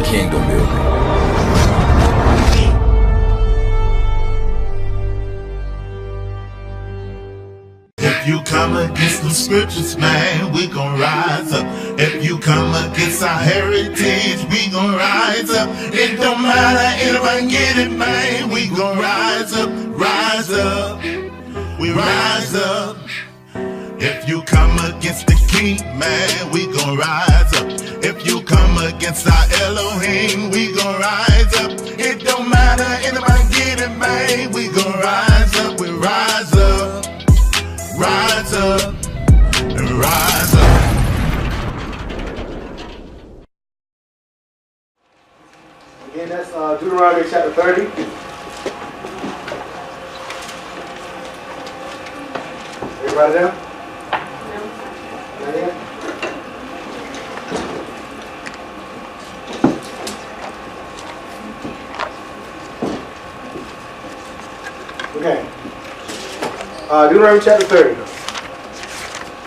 kingdom building. If you come against the scriptures, man, we gon' rise up. If you come against our heritage, we gon' rise up. It don't matter, anybody get it, man, we gon' rise up, rise up. We rise up. If you come against the king, man, we gon' rise up. If you come against our Elohim, we gon' rise up. It don't matter, anybody get it, man, we gon' rise up, we rise up. Rise up and rise up. Again, that's Deuteronomy chapter 30. Everybody down? Not yet? Okay. Deuteronomy chapter 30.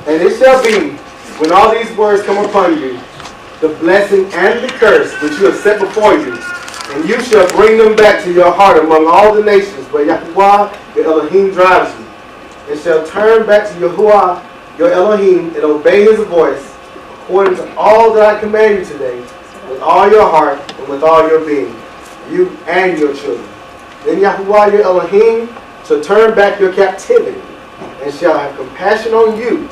And it shall be, when all these words come upon you, the blessing and the curse which you have set before you, and you shall bring them back to your heart among all the nations where Yahuwah your Elohim drives you, and shall turn back to Yahuwah your Elohim and obey his voice, according to all that I command you today, with all your heart and with all your being, you and your children. Then Yahuwah your Elohim shall turn back your captivity, and shall have compassion on you,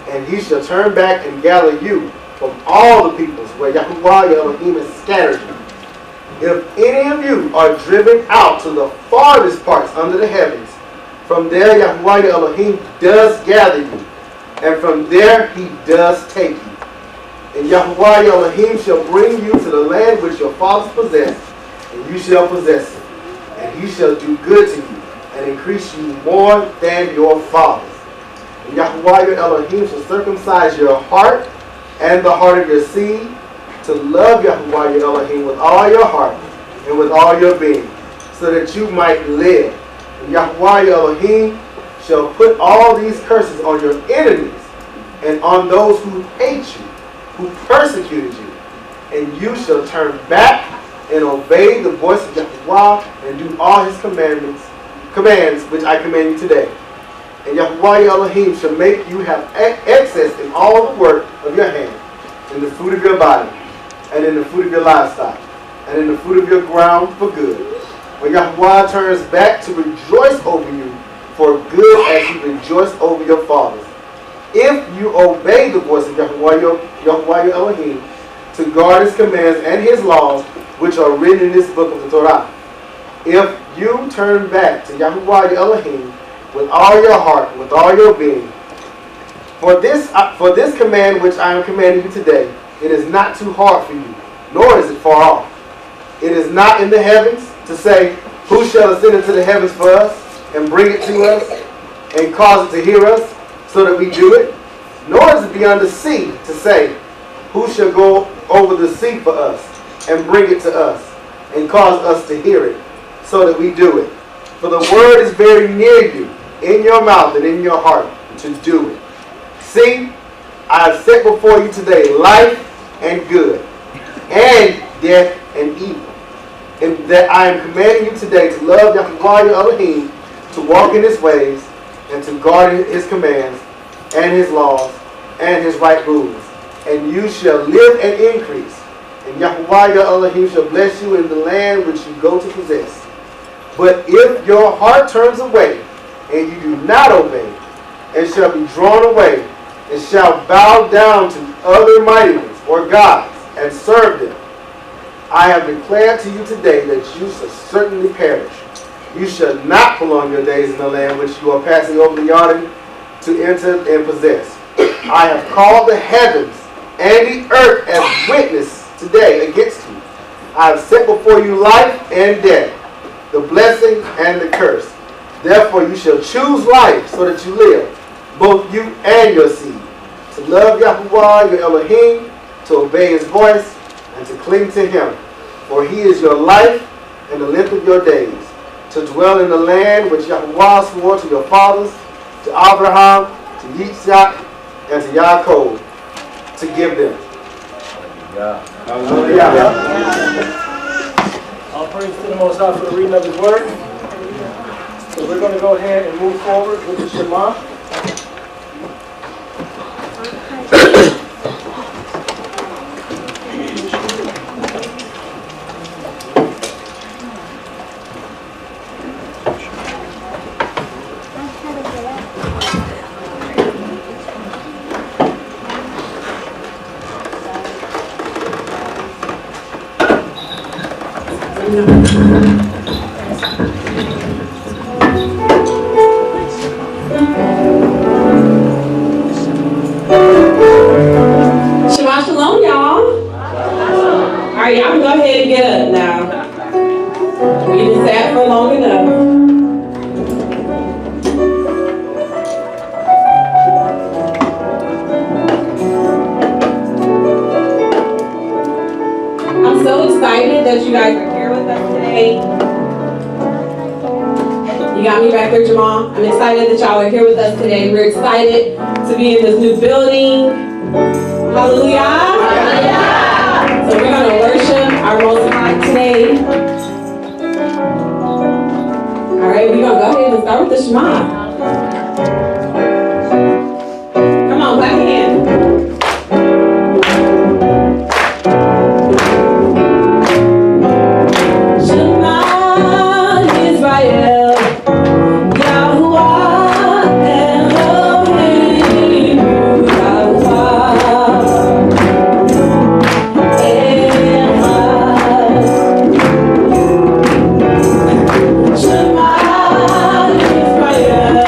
and he shall turn back and gather you from all the peoples where Yahuwah your Elohim has scattered you. If any of you are driven out to the farthest parts under the heavens, from there Yahuwah your Elohim does gather you, and from there he does take you. And Yahuwah your Elohim shall bring you to the land which your fathers possessed, and you shall possess it. And he shall do good to you, and increase you more than your fathers. And Yahuwah your Elohim shall circumcise your heart and the heart of your seed, to love Yahuwah your Elohim with all your heart and with all your being, so that you might live. And Yahuwah your Elohim shall put all these curses on your enemies and on those who hate you, who persecuted you. And you shall turn back and obey the voice of Yahuwah and do all his commands which I command you today. And Yahuwah your Elohim shall make you have excess in all the work of your hand, in the fruit of your body, and in the fruit of your livestock, and in the fruit of your ground for good. When Yahuwah turns back to rejoice over you for good as he rejoiced over your fathers, if you obey the voice of Yahuwah your Elohim, to guard his commands and his laws, which are written in this book of the Torah. If you turn back to Yahuwah your Elohim with all your heart, with all your being, for this command which I am commanding you today, it is not too hard for you, nor is it far off. It is not in the heavens to say, who shall ascend into the heavens for us, and bring it to us, and cause it to hear us, so that we do it. Nor is it beyond the sea to say, who shall go over the sea for us, and bring it to us, and cause us to hear it, so that we do it. For the word is very near you, in your mouth and in your heart, to do it. See, I have set before you today life and good, and death and evil. And that I am commanding you today to love Yahuwah your Elohim, to walk in his ways, and to guard his commands, and his laws, and his right rules. And you shall live and increase. And Yahuwah your Elohim shall bless you in the land which you go to possess. But if your heart turns away, and you do not obey, and shall be drawn away, and shall bow down to other mighty ones or gods, and serve them, I have declared to you today that you shall certainly perish. You shall not prolong your days in the land which you are passing over the Jordan to enter and possess. I have called the heavens and the earth as witness today against you. I have set before you life and death, the blessing and the curse. Therefore you shall choose life so that you live, both you and your seed, to love Yahuwah your Elohim, to obey his voice, and to cling to him. For he is your life and the length of your days, to dwell in the land which Yahuwah swore to your fathers, to Abraham, to Yitzhak, and to Yaakov, to give them. Hallelujah. All praise to the Most High for the reading of His Word. So we're going to go ahead and move forward with the Shema. Shabbat shalom, y'all. All right, y'all can go ahead and get up now. We just sat for long enough. I'm so excited that you guys are here with us today. You got me back there, Jamal. I'm excited that y'all are here with us today. We're excited to be in this new building. Hallelujah. So we're going to worship our Most High today. All right, we're going to go ahead and start with the Shema. Come on, clap your hands. Shema Israel, Yahuwah Elohim, Yahuwah Echad. Shema Israel.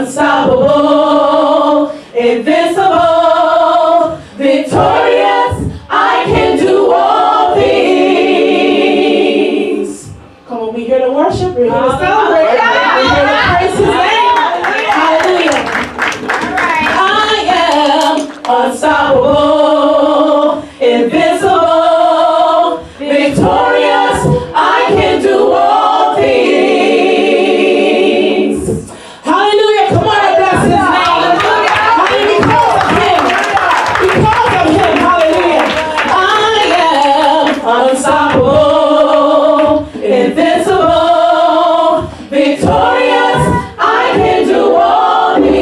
unstoppable, invincible, victorious. I can do all things. Come on, we here to worship, we're here to celebrate, we're here to praise His name. Hallelujah. I am unstoppable, invincible, victorious. I can do all things. Hallelujah. Come on, I bless His name. Hallelujah. Because of Him. Hallelujah. I am unstoppable, invincible, victorious. I can do all things.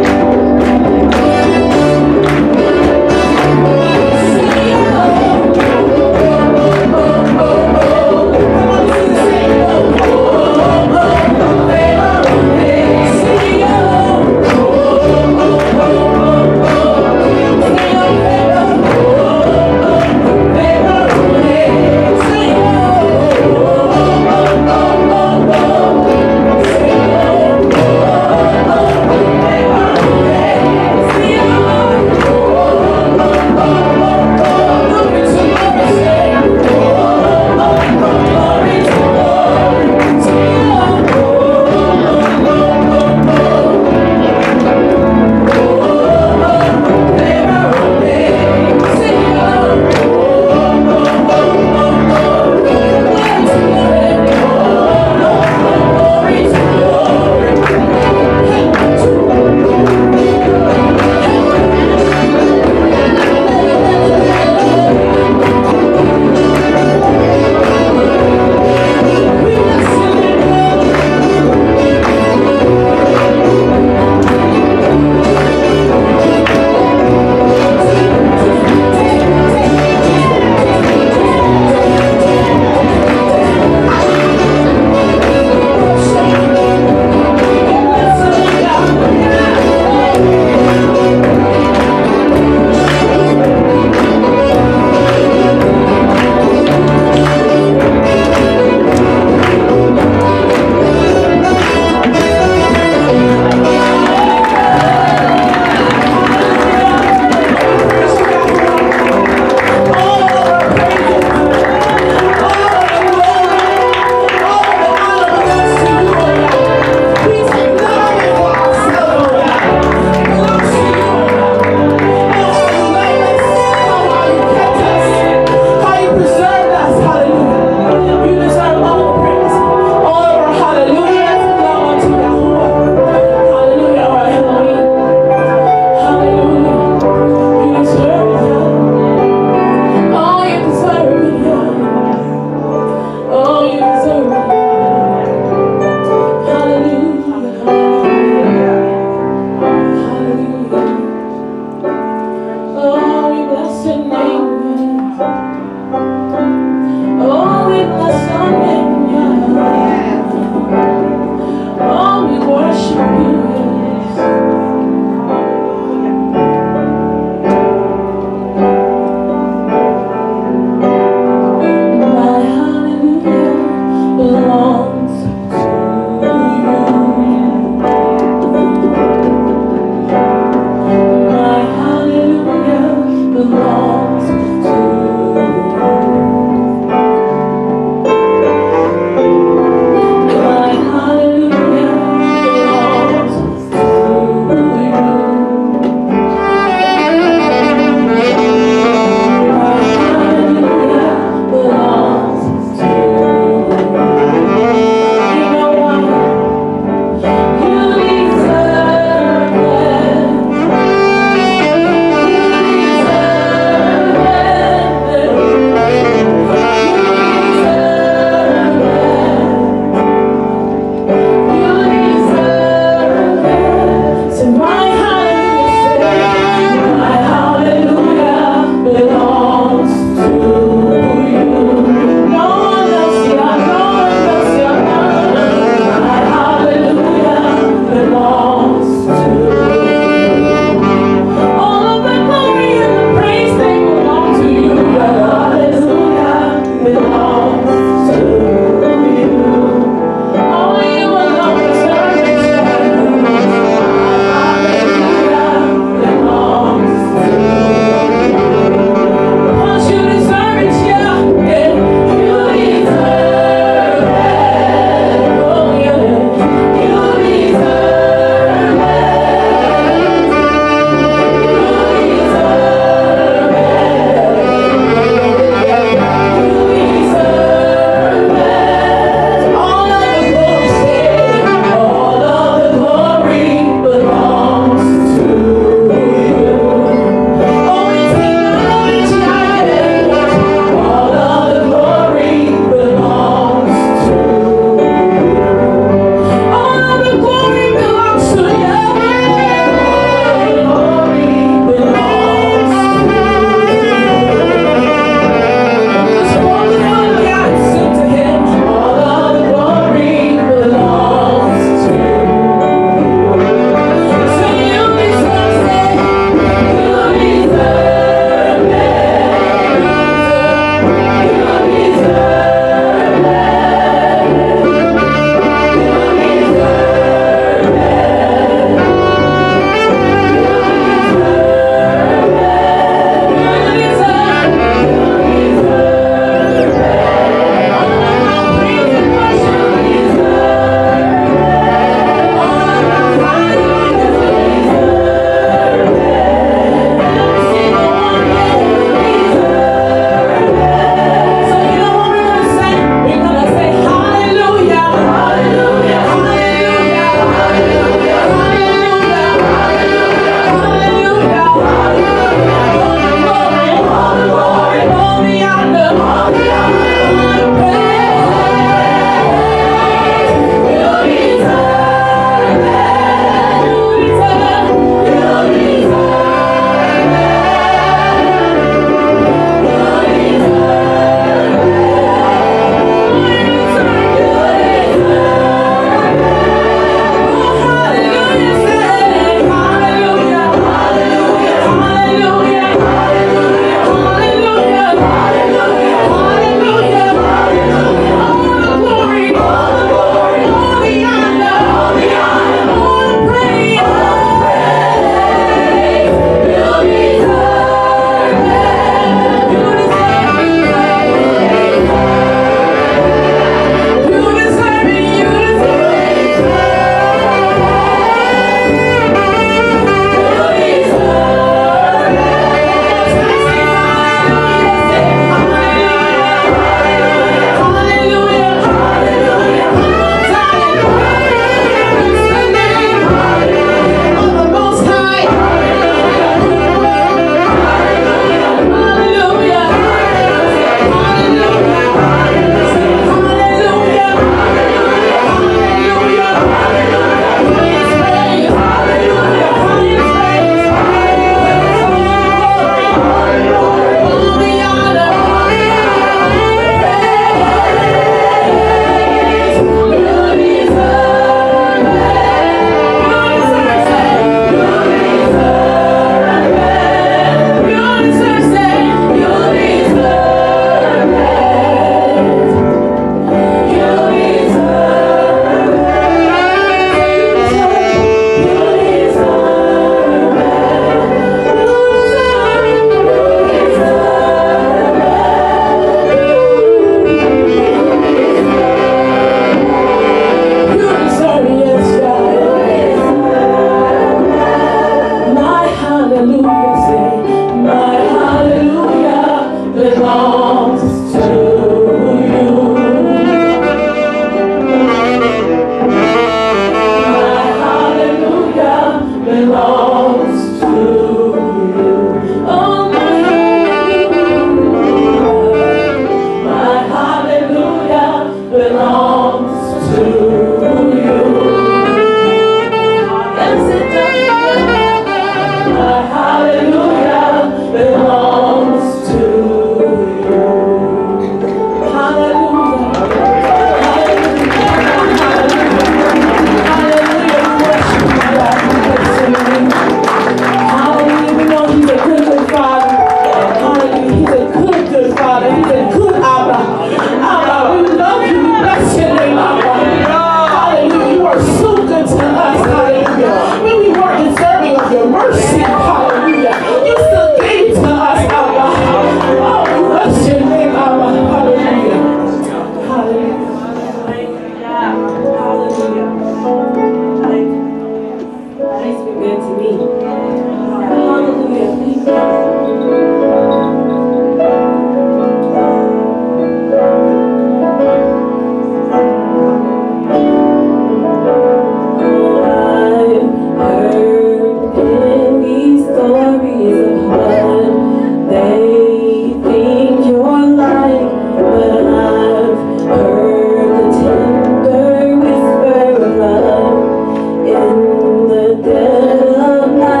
Dead of night.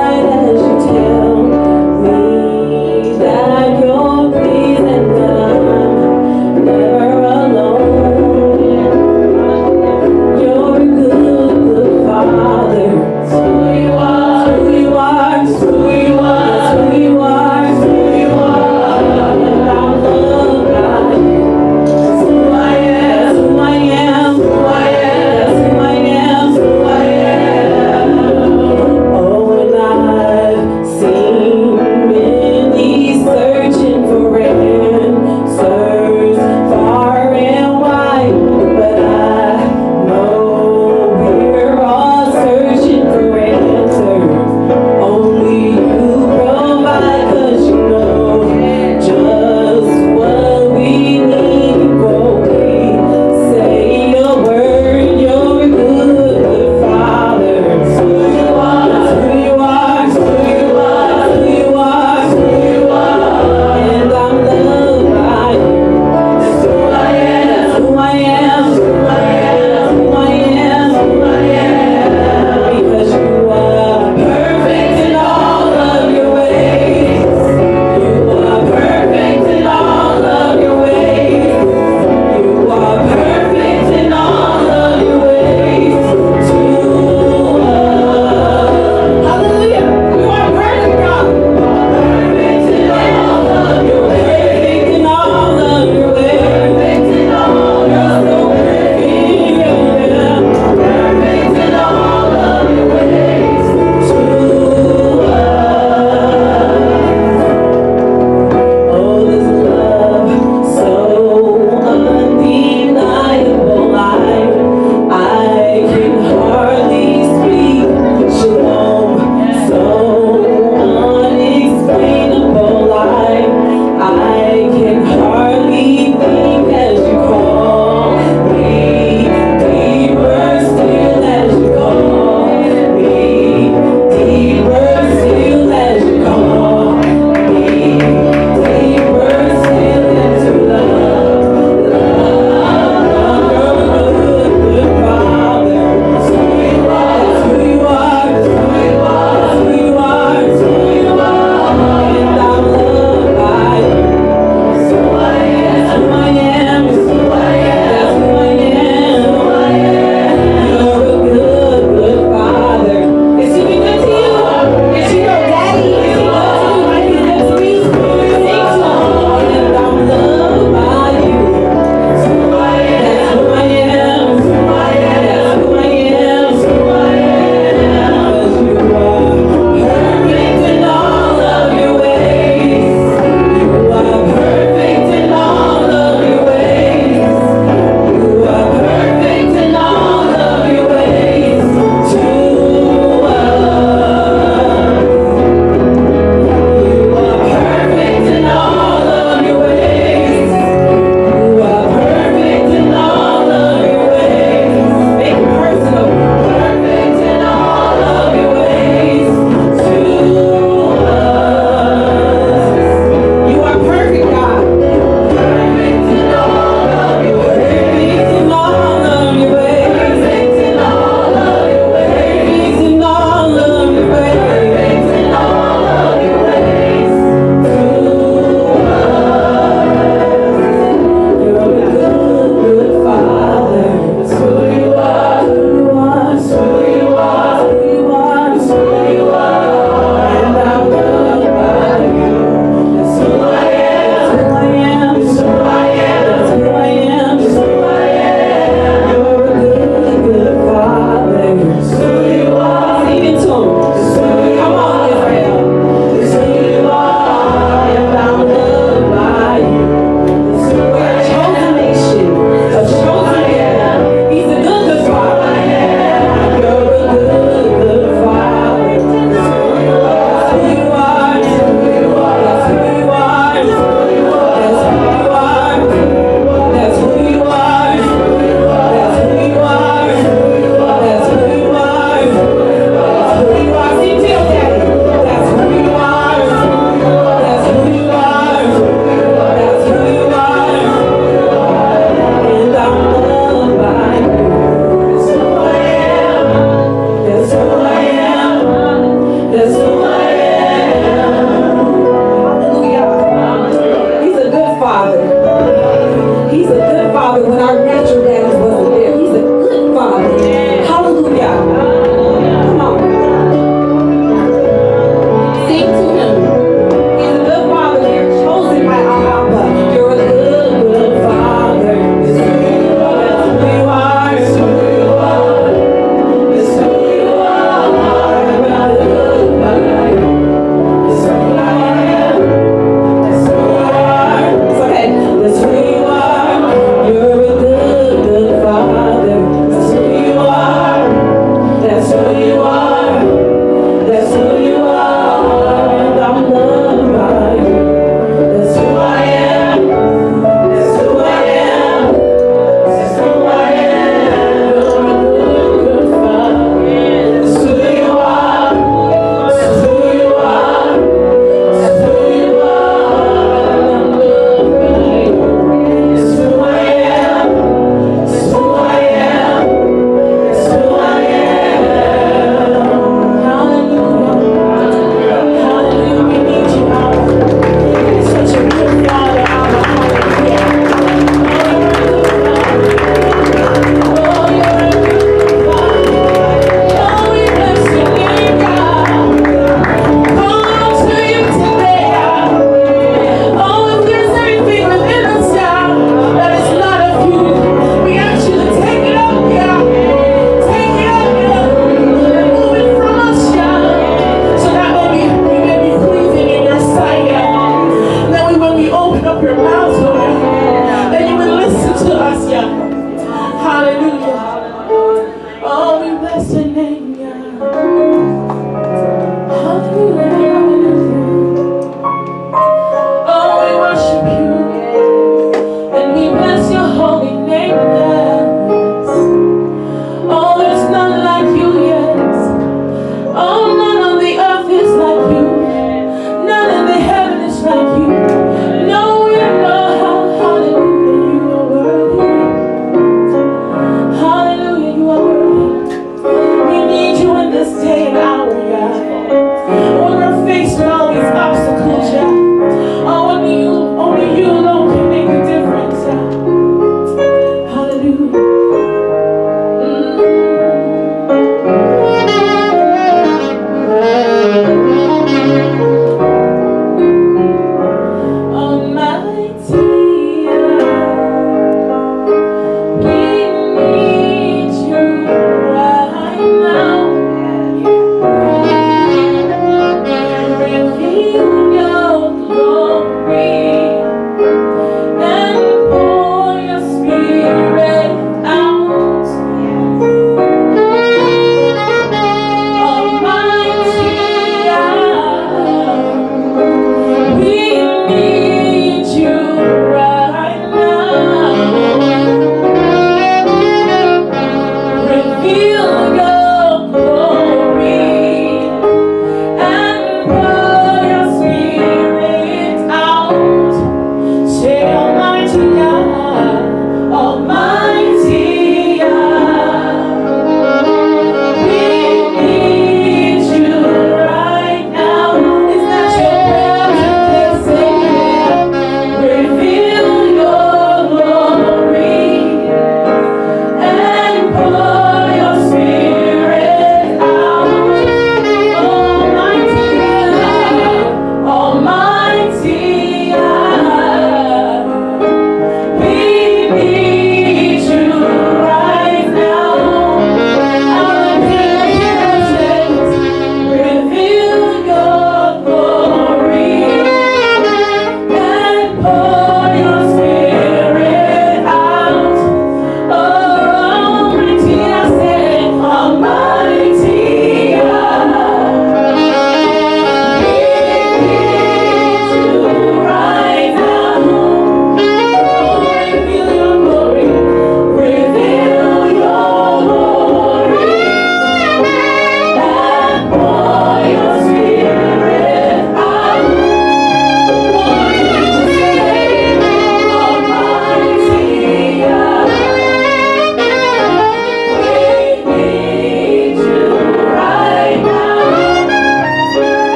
Yeah.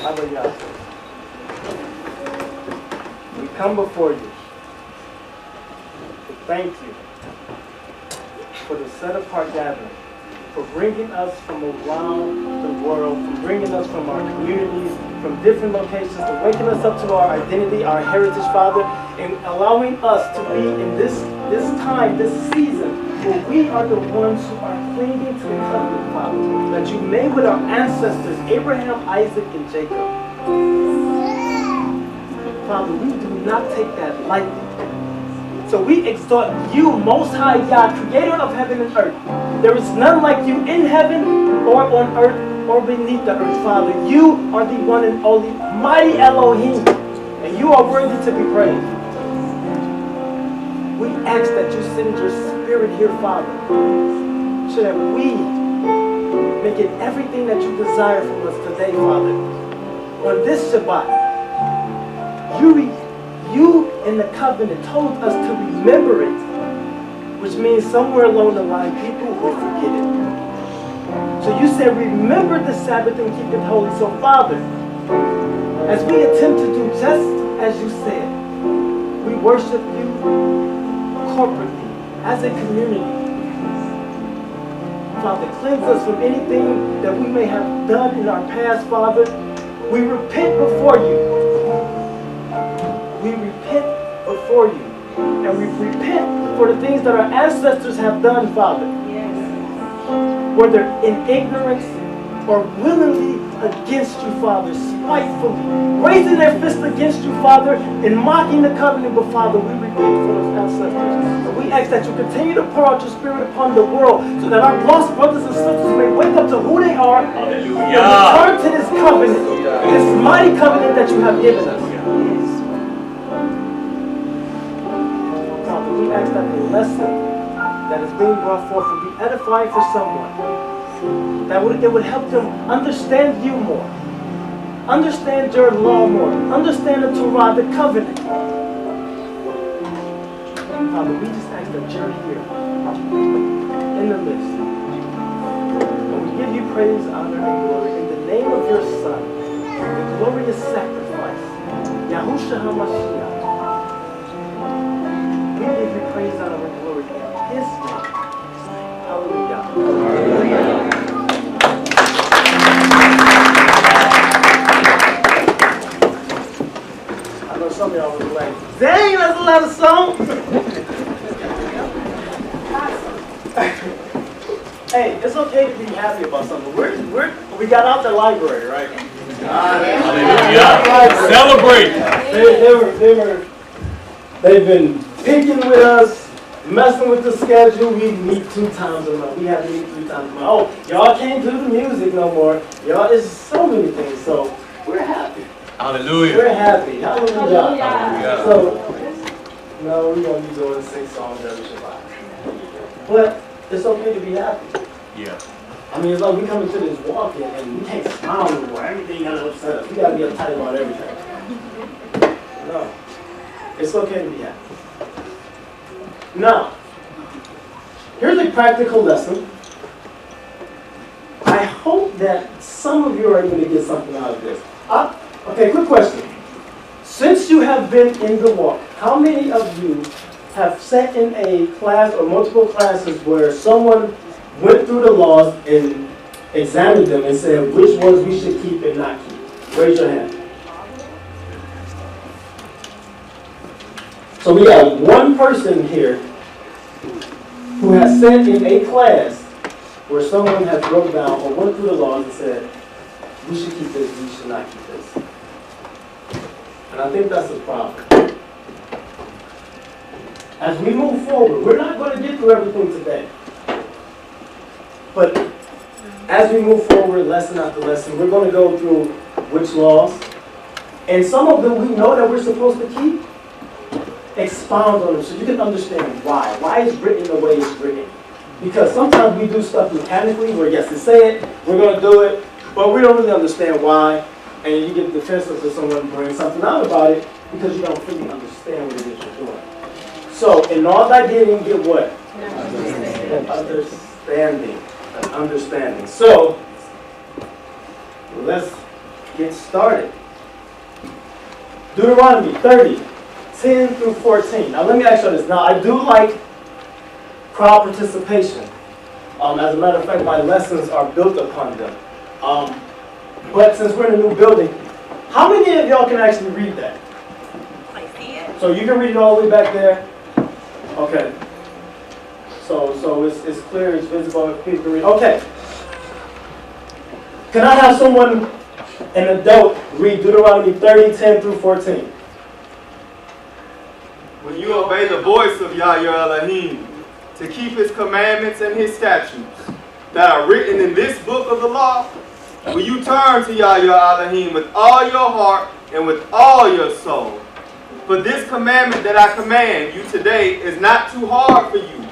Hallelujah. We come before you to thank you for the set apart gathering for bringing us from around the world, from bringing us from our communities, from different locations, for waking us up to our identity, our heritage, Father, and allowing us to be in this time, this season, where we are the ones who are clinging to the covenant, Father, that you made with our ancestors, Abraham, Isaac, and Jacob. Father, we do not take that lightly. So we exalt you, Most High Yah, creator of heaven and earth. There is none like you in heaven or on earth or beneath the earth, Father. You are the one and only mighty Elohim, and you are worthy to be praised. We ask that you send your spirit here, Father, so that we may get everything that you desire from us today, Father. On this Shabbat, you in the covenant told us to remember it, which means somewhere along the line people will forget it. So you said, remember the Sabbath and keep it holy. So Father, as we attempt to do just as you said, we worship you corporately, as a community. Father, cleanse us from anything that we may have done in our past, Father. We repent before you. We repent before you. And we repent for the things that our ancestors have done, Father. Yes. Whether in ignorance or willingly against you, Father, spitefully, raising their fist against you, Father, and mocking the covenant. But Father, we repent for those ancestors. And we ask that you continue to pour out your spirit upon the world so that our lost brothers and sisters may wake up to who they are and return to this covenant, this mighty covenant that you have given us. We ask that the lesson that is being brought forth will be edifying for someone. That it would help them understand you more. Understand your law more. Understand the Torah, the covenant. Father, we just ask that you're here in the midst. And we give you praise, honor, and glory in the name of your Son, the glorious sacrifice, Yahushua HaMashiach. We give you praise, honor, and glory in his name. Hallelujah. Hallelujah. I know some of y'all was like, dang, that's a lot of songs. Hey, it's okay to be happy about something. We got out the library, right? Hallelujah. Celebrate. They've been picking with us, messing with the schedule. We meet 2 times a month. We have to meet 3 times a month. Oh, y'all can't do the music no more. Y'all, it's so many things. So we're happy. Hallelujah. We're happy. Hallelujah. Hallelujah. So, no, we're going to be doing 6 songs every Shabbat. But it's okay to be happy. Yeah. I mean, it's like we come into this walk and we can't smile anymore. Everything got to upset us. We got to be uptight about everything. No. It's okay to be happy. Now, here's a practical lesson. I hope that some of you are going to get something out of this. Okay, quick question. Since you have been in the walk, how many of you have sat in a class or multiple classes where someone went through the laws and examined them and said which ones we should keep and not keep? Raise your hand. So we got one person here who has sat in a class where someone has broke down or went through the laws and said, we should keep this, we should not keep this. And I think that's the problem. As we move forward, we're not going to get through everything today. But as we move forward, lesson after lesson, we're going to go through which laws. And some of them we know that we're supposed to keep. Expound on them so you can understand why. Why it's written the way it's written. Because sometimes we do stuff mechanically where yes, to say it, we're going to do it, but we don't really understand why. And you get defensive if someone brings something out about it because you don't fully understand what it is you're doing. So in all that getting, get what? An understanding. An understanding. So let's get started. Deuteronomy 30. 10 through 14. Now let me ask you this. Now I do like crowd participation. As a matter of fact, my lessons are built upon them. But since we're in a new building, how many of y'all can actually read that? I see it. So you can read it all the way back there? Okay. So it's clear, it's visible, if people can read. Okay. Can I have someone, an adult, read Deuteronomy 30, 10 through 14? When you obey the voice of Yah your Elohim, to keep his commandments and his statutes that are written in this book of the law, when you turn to Yah your Elohim with all your heart and with all your soul. For this commandment that I command you today is not too hard for you,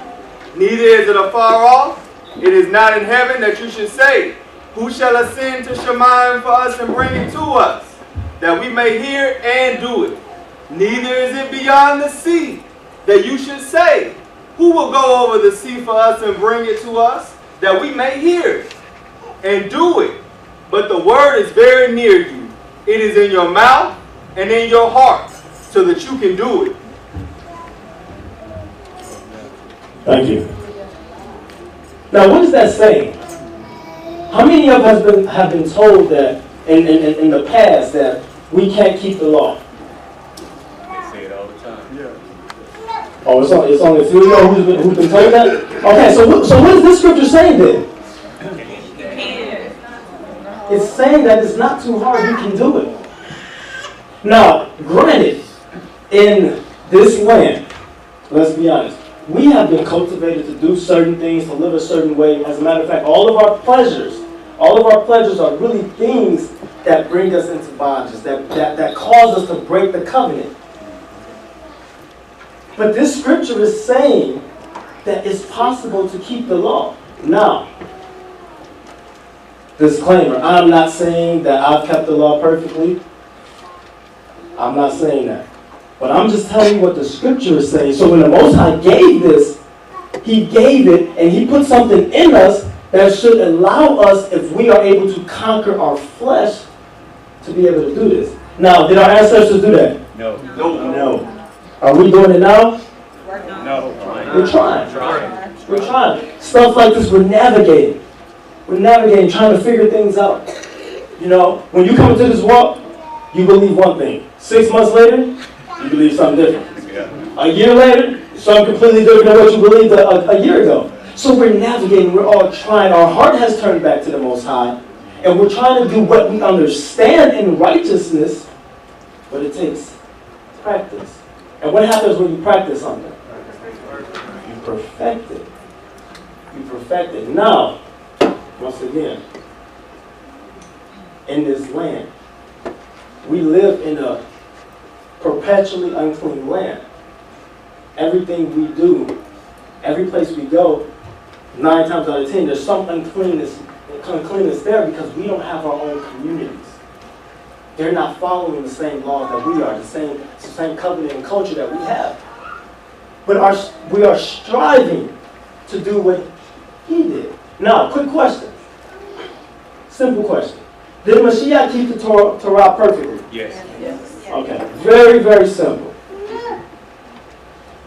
neither is it afar off. It is not in heaven that you should say, who shall ascend to Shemayim for us and bring it to us, that we may hear and do it. Neither is it beyond the sea that you should say, who will go over the sea for us and bring it to us, that we may hear it and do it. But the word is very near you. It is in your mouth and in your heart, so that you can do it. Thank you. Now, what is that saying? How many of us have been told that in the past that we can't keep the law? They say it all the time. Yeah. Oh, it's only a few of y'all who's been told that? Okay, so what is this scripture saying then? It's saying that it's not too hard, you can do it. Now, granted, in this land, let's be honest, we have been cultivated to do certain things, to live a certain way. As a matter of fact, all of our pleasures are really things that bring us into bondages, that cause us to break the covenant. But this scripture is saying that it's possible to keep the law. Now, disclaimer, I'm not saying that I've kept the law perfectly. I'm not saying that. But I'm just telling you what the scripture is saying. So when the Most High gave this, he gave it and he put something in us that should allow us, if we are able to conquer our flesh, to be able to do this. Now, did our ancestors do that? No. No. Are we doing it now? No. We're trying. We're trying. Stuff like this, we're navigating. We're navigating, trying to figure things out. You know, when you come into this walk, you believe one thing. 6 months later, you believe something different. Yeah. A year later, something completely different than what you believed a year ago. So we're navigating, we're all trying. Our heart has turned back to the Most High. And we're trying to do what we understand in righteousness, but it takes practice. And what happens when you practice something? You perfect it. You perfect it. Now, once again, in this land, we live in a perpetually unclean land. Everything we do, every place we go, 9 times out of 10, there's some uncleanness there because we don't have our own communities. They're not following the same laws that we are, the same covenant and culture that we have. But we are striving to do what he did. Now, quick question. Simple question. Did Mashiach keep the Torah perfectly? Yes. Okay. Very, very simple.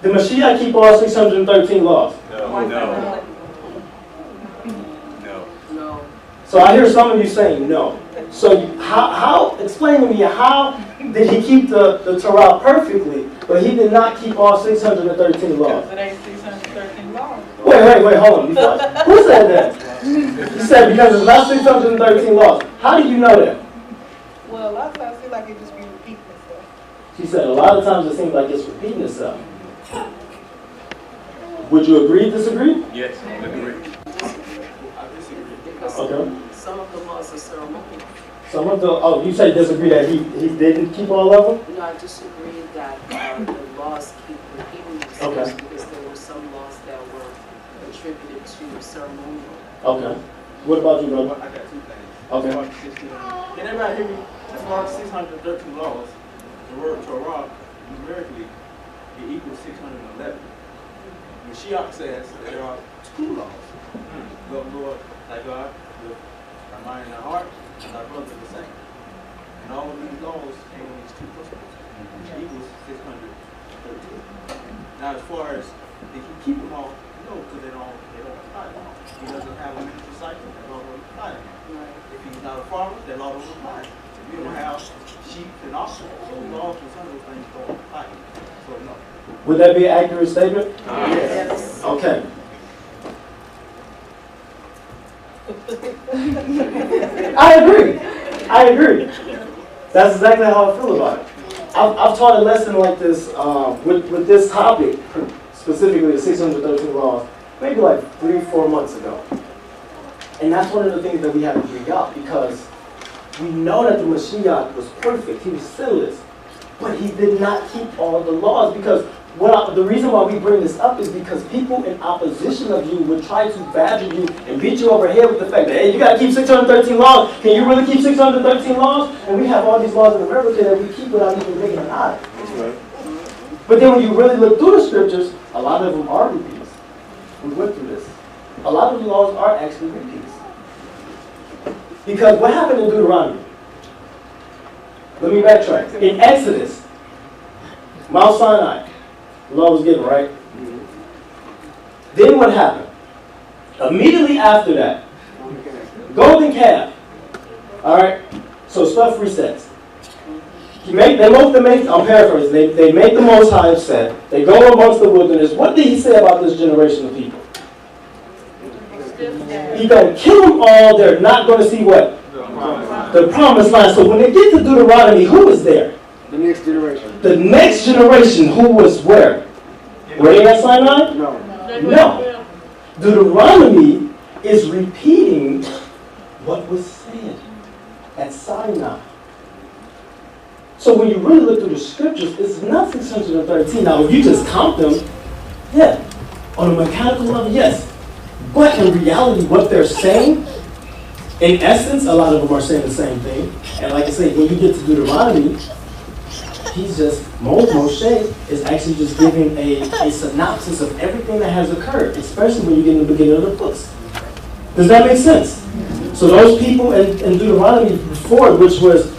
Did Mashiach keep all 613 laws? No. So I hear some of you saying no. So how explain to me, how did he keep the Torah perfectly, but he did not keep all 613 laws? Because it ain't 613 laws. Wait, hold on. Who said that? You said because it's not 613 laws. How do you know that? Well, a lot of times I feel like it just be repeating itself. She said a lot of times it seems like it's repeating itself. Would you agree, disagree? Yes, I agree. Okay. Some of the laws are ceremonial. Some of the, you say disagree that he didn't keep all of them? No, I disagree that the laws keep repeating themselves because there were some laws that were attributed to ceremonial. Okay. What about you, brother? I got 2 things. Okay. Can everybody hear me? As far as 613 laws, the word Torah, numerically, it equals 611. Mashiach says that there are 2 laws. Love the Lord thy God with our mind and our heart, and our brother the same. And all of these laws came on these 2 principles, which equals 613. Now, as far as did he keep them all? No, because they don't apply it. He doesn't have a ministry cycle, that law don't apply to him. If he's not a farmer, that law don't apply to him. If you don't have sheep and oxen, those laws and some of those things don't apply to him. So no. Would that be an accurate statement? Yes. Okay. I agree. I agree. That's exactly how I feel about it. I've taught a lesson like this with this topic, specifically the 613 laws, maybe like 3-4 months ago. And that's one of the things that we have to bring out, because we know that the Mashiach was perfect. He was sinless. But he did not keep all the laws, because the reason why we bring this up is because people in opposition of you would try to badger you and beat you over the head with the fact that, hey, you got to keep 613 laws. Can you really keep 613 laws? And we have all these laws in America that we keep without even making an audit. But then when you really look through the scriptures, a lot of them are repeats. We went through this. A lot of the laws are actually repeats. Because what happened in Deuteronomy? Let me backtrack. In Exodus, Mount Sinai, the law was given, right? Then what happened? Immediately after that, golden calf. All right? So stuff resets. I'm paraphrasing. They make the Most High upset. They go amongst the wilderness. What did he say about this generation of people? He's going to kill them all. They're not going to see what? The promised land. So when they get to Deuteronomy, who was there? The next generation. The next generation, who was where? Were they at Sinai? No. Deuteronomy is repeating what was said at Sinai. So when you really look through the scriptures, it's not 613. Now, if you just count them, yeah, on a mechanical level, yes. But in reality, what they're saying, in essence, a lot of them are saying the same thing. And like I say, when you get to Deuteronomy, Moshe is actually just giving a synopsis of everything that has occurred, especially when you get in the beginning of the books. Does that make sense? So those people in Deuteronomy before, which was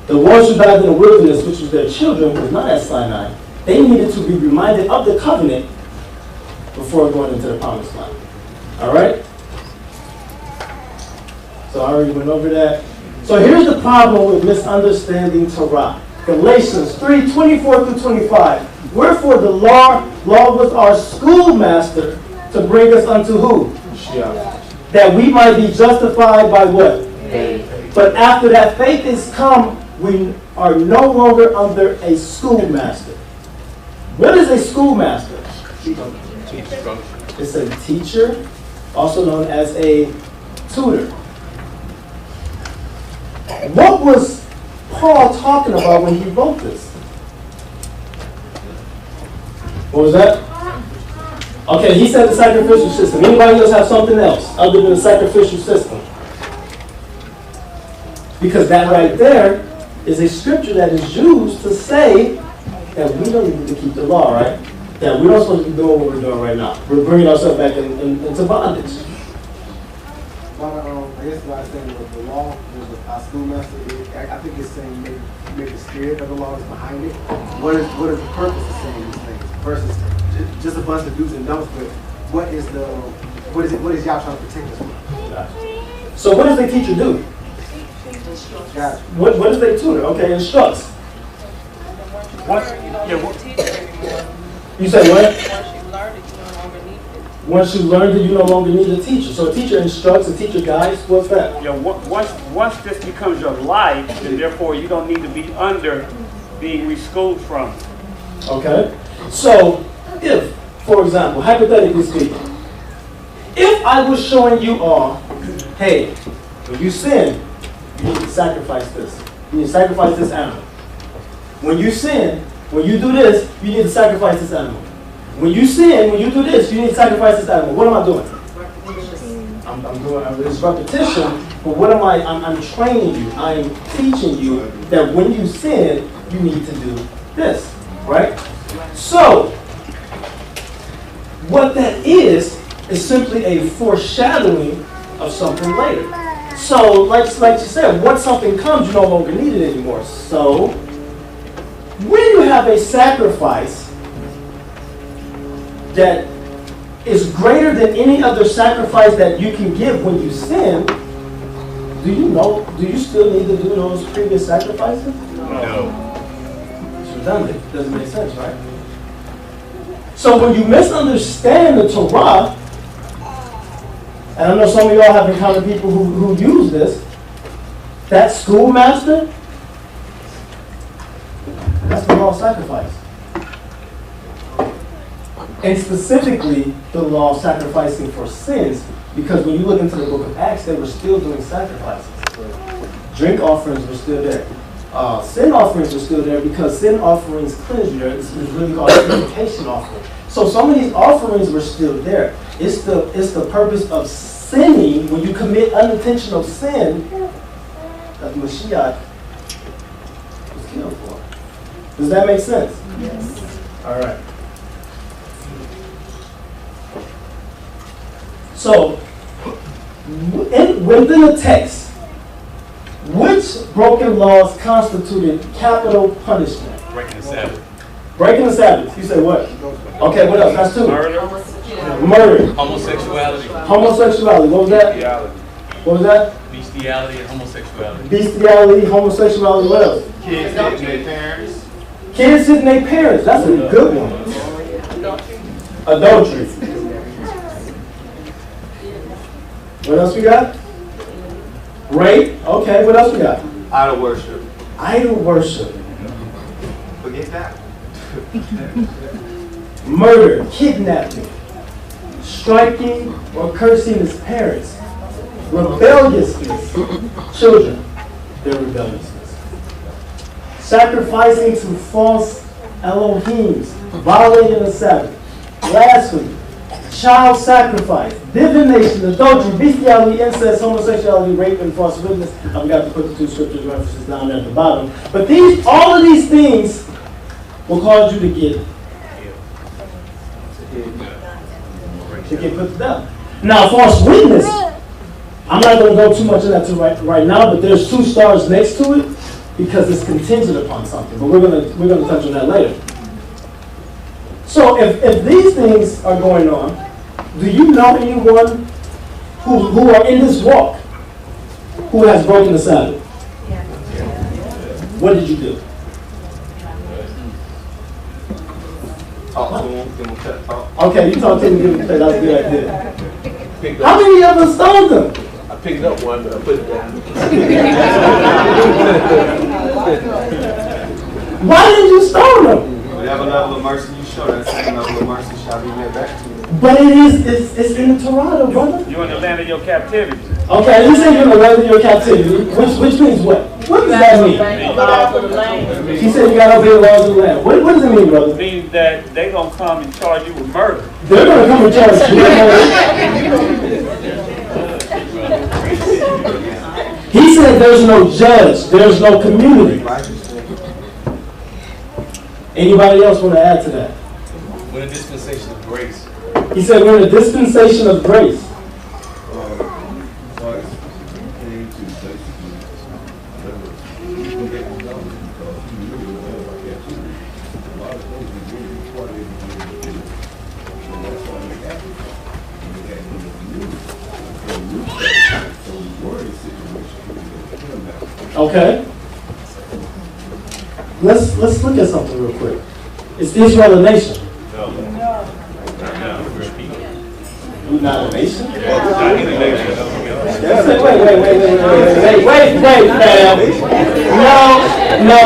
the ones who died in the wilderness, which was their children, was not at Sinai. They needed to be reminded of the covenant before going into the promised land. All right? So I already went over that. So here's the problem with misunderstanding Torah. Galatians 3:24-25. Wherefore the law was our schoolmaster to bring us unto who? Yeah. That we might be justified by what? Faith. But after that faith is come, we are no longer under a schoolmaster. What is a schoolmaster? It's a teacher, also known as a tutor. What was Paul talking about when he wrote this? What was that? Okay, he said the sacrificial system. Anybody else have something else other than the sacrificial system? Because that right there is a scripture that is used to say that we don't need to keep the law, right? That we're not supposed to be doing what we're doing right now. We're bringing ourselves back into bondage. I guess what I was saying was the law was our schoolmaster. I think it's saying maybe the spirit of the law is behind it. What is the purpose of saying these things versus just a bunch of do's and don'ts? But what is y'all trying to protect us from? Gotcha. So what does the teacher do? Gotcha. What does they tutor? Okay, instructs. You say what? Once you learned it, you no longer need a teacher. So a teacher instructs, a teacher guides. What's that? Yeah, once this becomes your life, then therefore you don't need to be under being reschooled from. Okay. So if, for example, hypothetically speaking, if I was showing you all, hey, when you sin, you need to sacrifice this. You need to sacrifice this animal. When you sin, when you do this, you need to sacrifice this animal. When you sin, when you do this, you need to sacrifice this animal. What am I doing? I'm doing this repetition, but what am I? I'm training you. I'm teaching you that when you sin, you need to do this, right? So, what that is simply a foreshadowing of something later. So, like you said, once something comes, you no longer need it anymore. So, when you have a sacrifice, that is greater than any other sacrifice that you can give when you sin, do you still need to do those previous sacrifices? No. It's redundant. Doesn't make sense, right? So when you misunderstand the Torah, and I know some of y'all have encountered people who use this, that schoolmaster, that's the law of sacrifice. And specifically, the law of sacrificing for sins, because when you look into the book of Acts, they were still doing sacrifices. Drink offerings were still there. Sin offerings were still there because sin offerings cleanse you. It's really called a purification offering. So some of these offerings were still there. It's the purpose of sinning, when you commit unintentional sin, that Mashiach was killed for. Does that make sense? Yes. All right. So, within the text, which broken laws constituted capital punishment? Breaking the Sabbath. Breaking the Sabbath. You say what? Okay, what else? That's two. Murder. Murder. Homosexuality. Homosexuality. What was that? Bestiality. What was that? Bestiality and homosexuality. Bestiality, homosexuality. What else? Kids hitting their parents. Kids hitting their parents. That's a good one. Adultery. What else we got? Rape. Okay, what else we got? Idol worship. Idol worship. Forget that. Murder, kidnapping, striking or cursing his parents, rebelliousness, children, their rebelliousness, sacrificing to false Elohims, violating the Sabbath, blasphemy, child sacrifice, divination, adultery, bestiality, incest, homosexuality, rape, and false witness. I forgot to put the two scriptures references down there at the bottom. But all of these things will cause you to get put to death. Now, false witness, I'm not going to go too much into that right now, but there's 2 stars next to it because it's contingent upon something. But we're going to touch on that later. So if these things are going on, do you know anyone who are in this walk who has broken the Sabbath? What did you do? Talk to them, give them a pep talk. Okay, you talk to them, give them a pep. That's a good idea. How many of us stoned them? I picked up one, but I put it down. Why didn't you stone them? Whatever level of mercy you show, that same level of mercy shall be made back to you. But it's in the Torah, brother. You're in the land of your captivity. Okay, you say you're in the land of your captivity, which means what? What does that mean? He said you got to obey the laws of the land. What does it mean, brother? It means that they're going to come and charge you with murder. They're going to come and charge you with murder. He said there's no judge, there's no community. Anybody else want to add to that? We're in a dispensation of grace. He said we're in a dispensation of grace. Okay. Let's look at something real quick. Is Israel a nation? No. No. We're a people. We're not a nation? Not in the nation. Wait, fam. No,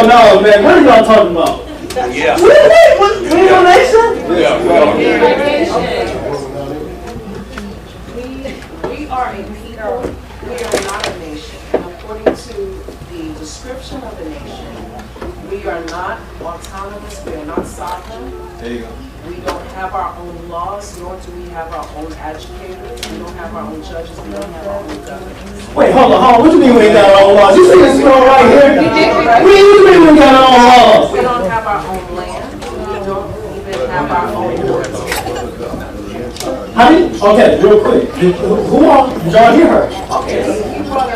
man. What are y'all talking about? Yeah. We're a nation? Yeah, we are. We are a people. We are not a nation. And according to the description of a nation, we are not autonomous. We are not sovereign. There you go. We don't have our own laws, nor do we have our own educators. We don't have our own judges. We don't have our own governors. Wait, hold on. What do you mean we ain't got our own laws? You see this scroll right here? What do you mean we got our own laws? We don't have our own land. We don't even have our own words. How many? Okay, real quick. Who all? Did y'all hear her? Okay, so he brought a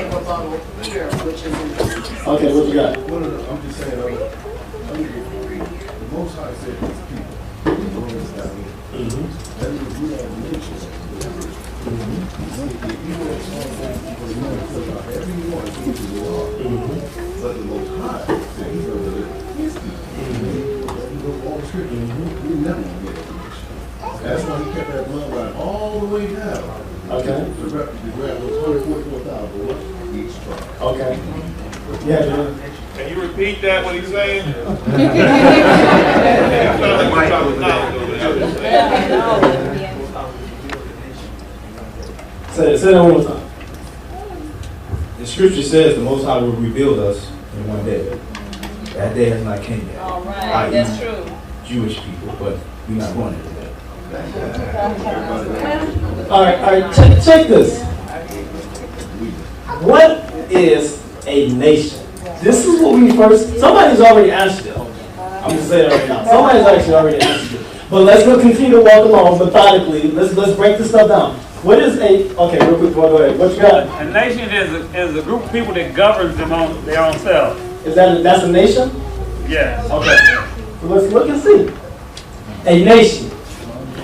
rebuttal here, which is interesting. Okay, what you got? I'm just saying, the Most High said his people. down here. That's what we have mentioned. If you want to everyone into the law, but the Most High said He's going to deliver His people. All the scriptures, we never get it. That's why He kept that bloodline all the way down. Okay. The grant was 144,000 each tribe. Okay. Yeah, man. Can you repeat that, what he's saying? Say that one more time. The scripture says the Most High will rebuild us in one day. That day has not came yet. All right, that's true. Jewish people, but we're not going into that. All right, check this. What is a nation? This is what we first, somebody's already answered it. I'm going to say it right now. Somebody's actually already answered it. But let's continue to walk along methodically. Let's break this stuff down. What is okay, real quick, go ahead. What you got? A nation is a group of people that governs them on their own self. That's a nation? Yeah. Okay. So let's look and see. A nation.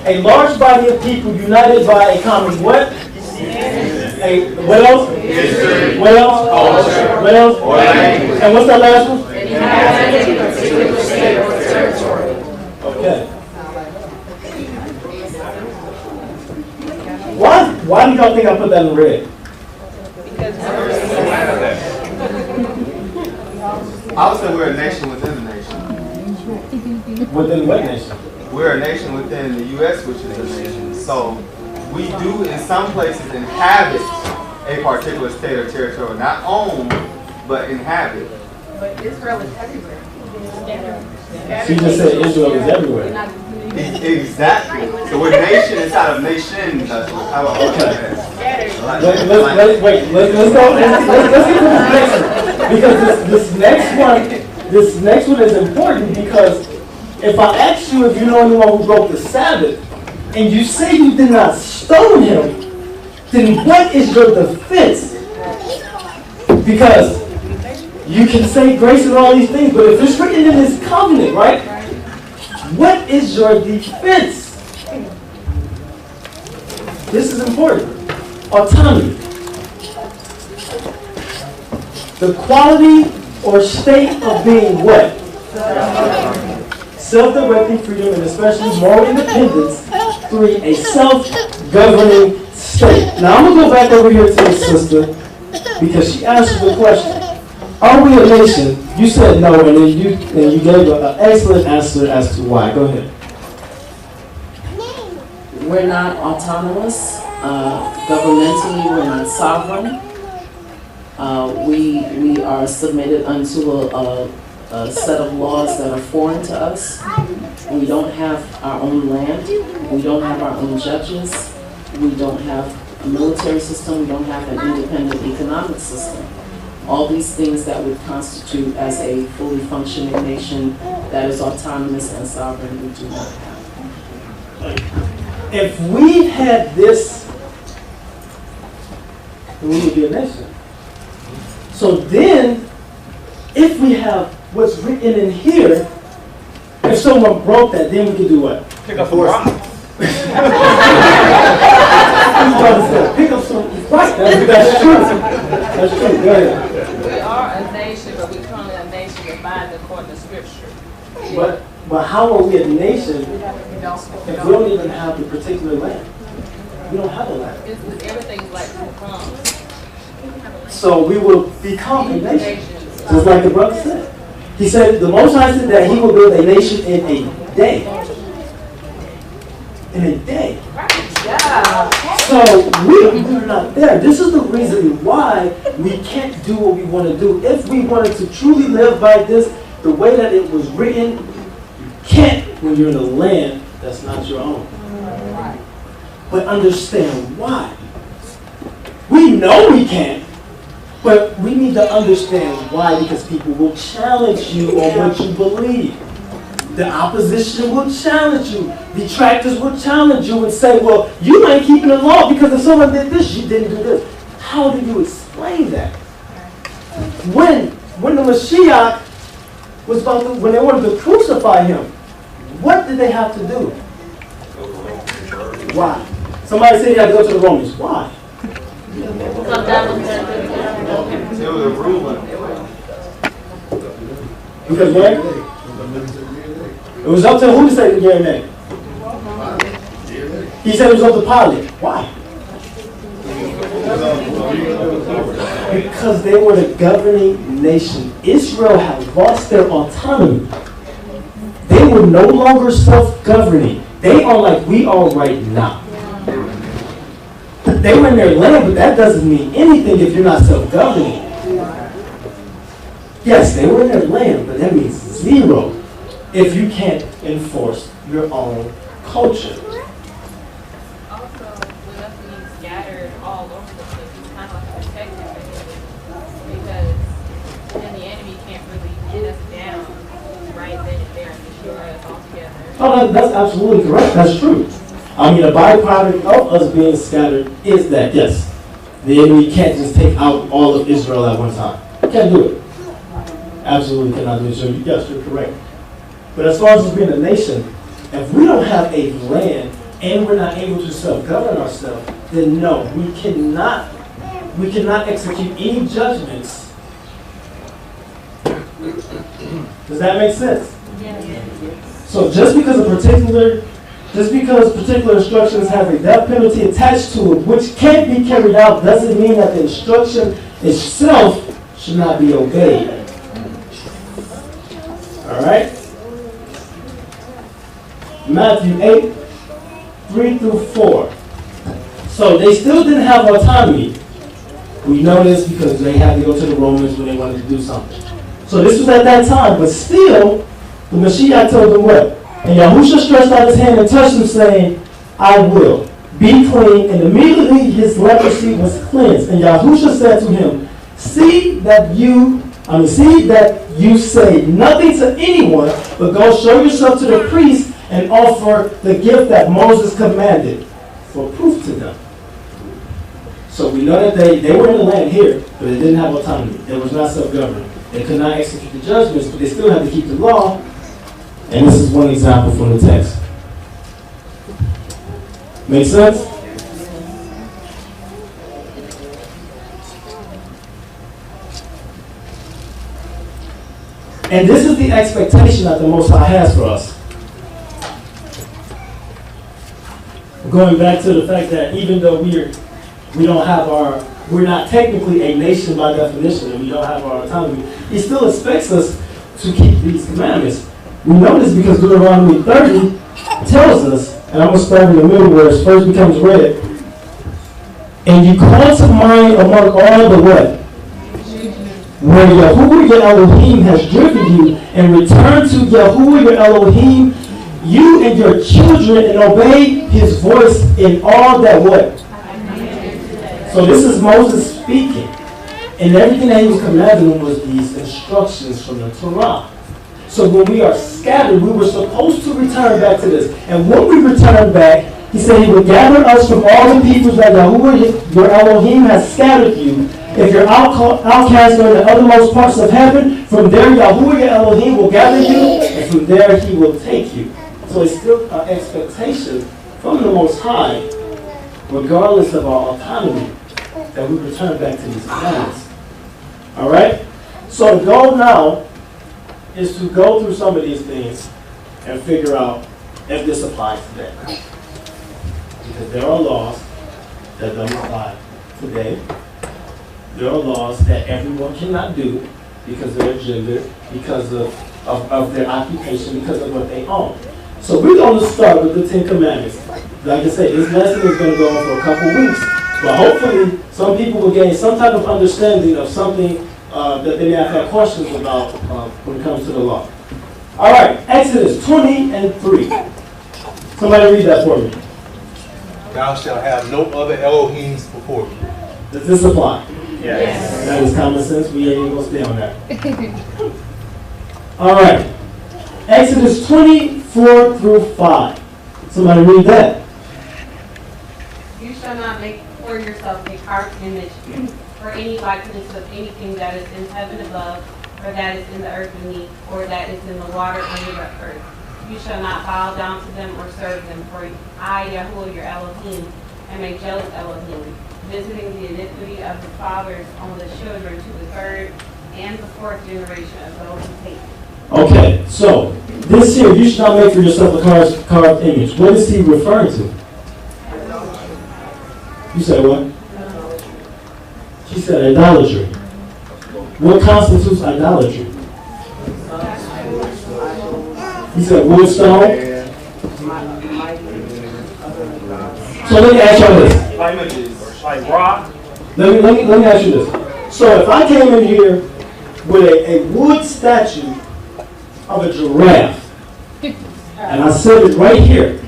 A large body of people united by a common what? What else? History. What else? Culture. What else? Language. And what's that last one? Inhabiting a particular state or territory. Okay. Why do y'all think I put that in red? I would say we're a nation within a nation. Within what nation? We're a nation within the U.S., which is a nation. So we do, in some places, inhabit a particular state or territory. Not own, but inhabit. But Israel is everywhere. She just said Israel is everywhere. Exactly. So we're nation inside of nation. Okay. Let's go. Let's get to this next one. Because this next one is important, because if I ask you if you know anyone who broke the Sabbath, and you say you did not stone him, then what is your defense? Because you can say grace and all these things, but if it's written in this covenant, right? What is your defense? This is important. Autonomy. The quality or state of being what? Self-directing freedom and especially moral independence. 3, a self-governing state. Now I'm going to go back over here to the sister because she answered the question. Are we a nation? You said no, and then you gave an excellent answer as to why. Go ahead. We're not autonomous. Governmentally, we're not sovereign. We are submitted unto a set of laws that are foreign to us. We don't have our own land. We don't have our own judges. We don't have a military system. We don't have an independent economic system. All these things that would constitute as a fully functioning nation that is autonomous and sovereign, we do not have. If we had this, we would be a nation. So then, if we have what's written in here, if someone broke that, then we could do what? Pick up some rocks. Pick up some rocks. That's true. That's true. Go ahead. We are a nation, but we're currently a nation divided according to Scripture. But how are we a nation if we don't even have the particular land? We don't have a land. Everything's like crumbs. So we will become a nation, just like the brother said. He said, the Most High said that He will build a nation in a day. In a day. So we're not there. This is the reason why we can't do what we want to do. If we wanted to truly live by this, the way that it was written, you can't when you're in a land that's not your own. But understand why. We know we can't, but we need to understand why, because people will challenge you on what you believe. The opposition will challenge you. Detractors will challenge you and say, well, you ain't keeping the law because if someone did this, you didn't do this. How do you explain that? When the Mashiach was when they wanted to crucify him, what did they have to do? Why? Somebody said you have to go to the Romans. Why? It was a ruler. Because what? It was up to who to say the Gary name? He said it was up to Pilate. Why? Because they were the governing nation. Israel had lost their autonomy. They were no longer self-governing. They are like we are right now. They were in their land, but that doesn't mean anything if you're not self-governing. Yes, they were in their land, but that means zero if you can't enforce your own culture. Also, with us being scattered all over the place, it's kind of like a protective mechanism because then the enemy can't really get us down right then and there and destroy us altogether. Oh, that's absolutely correct. That's true. I mean, a byproduct of us being scattered is that, yes, the enemy can't just take out all of Israel at one time. Can't do it. Absolutely cannot do it. So yes, you're correct. But as far as us being a nation, if we don't have a land and we're not able to self-govern ourselves, then no, we cannot execute any judgments. Does that make sense? So just because particular instructions have a death penalty attached to it, which can't be carried out, doesn't mean that the instruction itself should not be obeyed. All right? Matthew 8, 3 through 4. So they still didn't have autonomy. We know this because they had to go to the Romans when they wanted to do something. So this was at that time, but still, the Mashiach told them what? And Yahusha stretched out his hand and touched him, saying, I will. Be clean. And immediately his leprosy was cleansed. And Yahusha said to him, See that you say nothing to anyone, but go show yourself to the priest and offer the gift that Moses commanded for proof to them. So we know that they were in the land here, but they didn't have autonomy. They was not self-governing. They could not execute the judgments, but they still had to keep the law. And this is one example from the text. Make sense? And this is the expectation that the Most High has for us. Going back to the fact that even though we're not technically a nation by definition, and we don't have our autonomy, He still expects us to keep these commandments. We know this because Deuteronomy 30 tells us, and I'm going to start in the middle where it first becomes red. And you call to mind among all the what? Where Yahuwah your Elohim has driven you, and return to Yahuwah your Elohim, you and your children, and obey his voice in all that what? So this is Moses speaking. And everything that he was commanding them was these instructions from the Torah. So when we are scattered, we were supposed to return back to this. And when we return back, he said he would gather us from all the peoples that Yahuwah your Elohim has scattered you. If you're outcast in the uttermost parts of heaven, from there Yahuwah your Elohim will gather you, and from there he will take you. So it's still an expectation from the Most High, regardless of our autonomy, that we return back to these commandments. All right? So the goal now is to go through some of these things and figure out if this applies today. Because there are laws that don't apply today. There are laws that everyone cannot do because of their gender, because of their occupation, because of what they own. So we're going to start with the 10 Commandments. Like I said, this lesson is going to go on for a couple weeks. But hopefully, some people will gain some type of understanding of something that they may have had questions about when it comes to the law. All right, Exodus 20 and 3. Somebody read that for me. Thou shalt have no other Elohims before me. Does this apply? Yes. That is common sense. We ain't going to stay on that. All right. Exodus 24 through 5. Somebody read that. You shall not make for yourself a carved image or any likeness of anything that is in heaven above, or that is in the earth beneath, or that is in the water under the earth. You shall not bow down to them or serve them, for I, Yahuwah, your Elohim, am a jealous Elohim, visiting the iniquity of the fathers on the children to the third and the fourth generation of those who hate. Okay, so this here, you should not make for yourself a carved image. What is he referring to? You said what? She said idolatry. What constitutes idolatry? He said wood, stone. So let me ask you this. Like rock. Let me ask you this. So if I came in here with a wood statue of a giraffe, and I set it right here,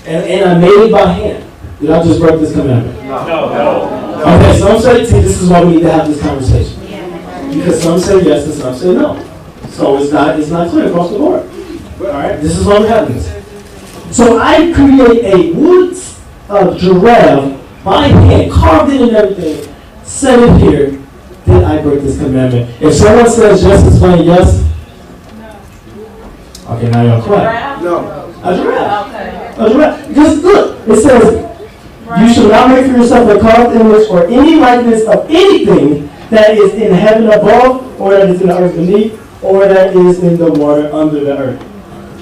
and I made it by hand, did I just break this commandment? No. Okay, some say, see, this is why we need to have this conversation. Because some say yes and some say no. So it's not clear across the board. All right, this is why we're having this. So I create a wood giraffe by hand, carved it and everything, set it here. Did I break this commandment? If someone says yes, explain yes. Okay, now you're quiet. No. A giraffe. A giraffe. Because look, it says, you shall not make for yourself a carved image or any likeness of anything that is in heaven above, or that is in the earth beneath, or that is in the water under the earth.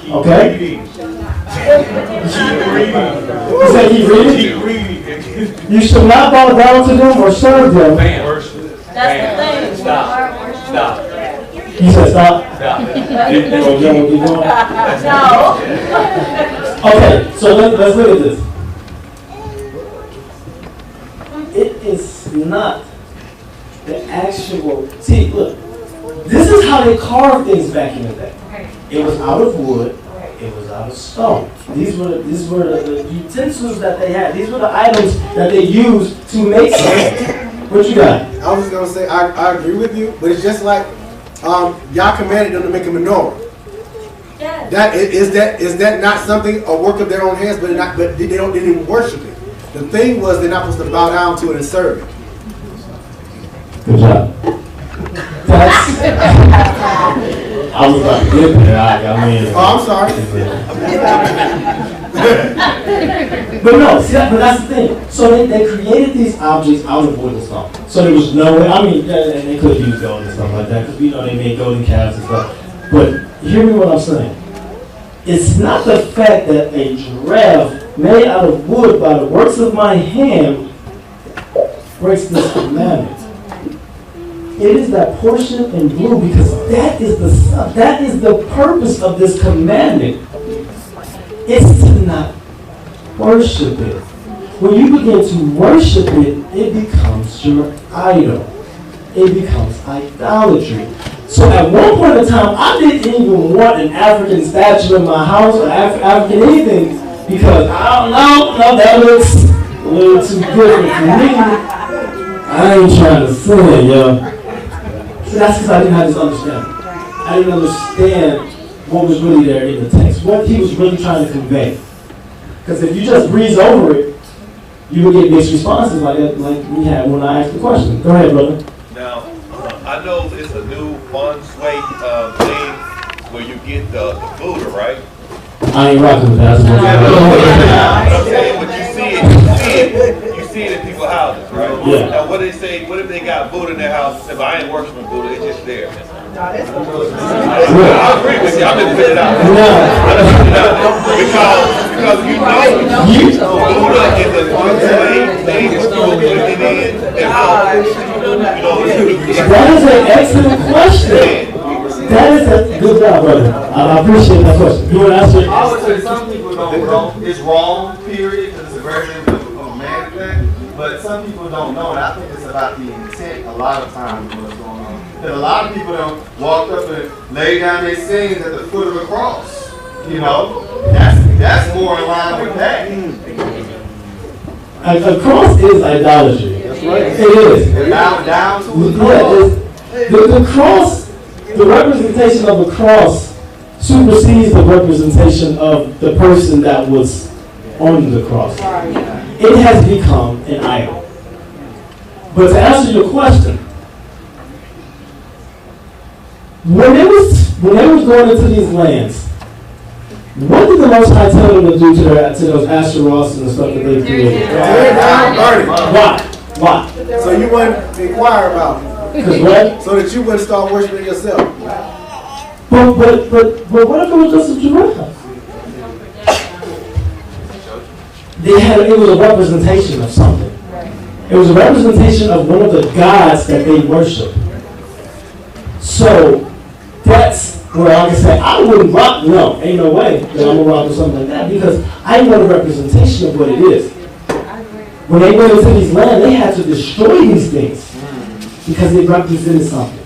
Okay? You said keep reading? You shall not bow down to them or serve them. That's the thing. Stop. You said stop? Stop. No. Okay, so let's look at this. It is not the actual. See, look. This is how they carved things back in the day. It was out of wood. It was out of stone. These were the utensils that they had. These were the items that they used to make something. What you got? I was just gonna say I agree with you, but it's just like y'all commanded them to make a menorah. Yes. Is that not something a work of their own hands? But they didn't worship it. The thing was they're not supposed to bow down to it and serve it. Good job. That's. I was about to get there. I mean. Oh, I'm sorry. But no, see but that's the thing. So they created these objects out of wood and stone. So there was no way. I mean, and they could use gold and stuff like that because we know they made golden calves and stuff. But hear me what I'm saying. It's not the fact that a giraffe made out of wood by the works of my hand breaks this commandment. It is that portion in blue because that is the purpose of this commandment. It's to not worship it. When you begin to worship it, it becomes your idol. It becomes idolatry. So at one point in time, I didn't even want an African statue in my house or African anything because I don't know, that looks a little too different for me. I ain't trying to sin, yo. So that's because I didn't have this understanding. I didn't understand what was really there in the text, what he was really trying to convey. Because if you just breeze over it, you will get mixed responses like we had when I asked the question. Go ahead, brother. Now, I know it's a new fun sway thing where you get the Buddha, right? I ain't rocking with that. I'm saying, but you see it in people's houses, right? Yeah. Now, what they say? What if they got Buddha in their house? If I ain't worshiping Buddha, it's just there. I agree with you. I'm just putting it out. Because you know Buddha is a one slave thing. That is an excellent question. That is a good job, brother. I appreciate that question. You want to answer it? I would say some people don't know. It's wrong, period, because it's a very difficult man thing. But some people don't know, and I think it's about the intent a lot of times what's going on. That a lot of people don't walk up and lay down their sins at the foot of the cross. You know, that's more in line with that. A cross is idolatry. That's right. It is. Down to the cross. The cross, the representation of the cross supersedes the representation of the person that was on the cross. It has become an idol. But to answer your question, when it was when they was going into these lands, what did the Most High tell them to do to those Asheroths and the stuff that they created? Tear down, burn it. Why? So you wouldn't inquire about it. Because what? So that you wouldn't start worshiping yourself. But what if it was just a giraffe? It was a representation of something. It was a representation of one of the gods that they worship. So that's where I can say I wouldn't rock. No, ain't no way that I'm gonna rock with something like that because I know the representation of what it is. When they went into these lands, they had to destroy these things because they represented something.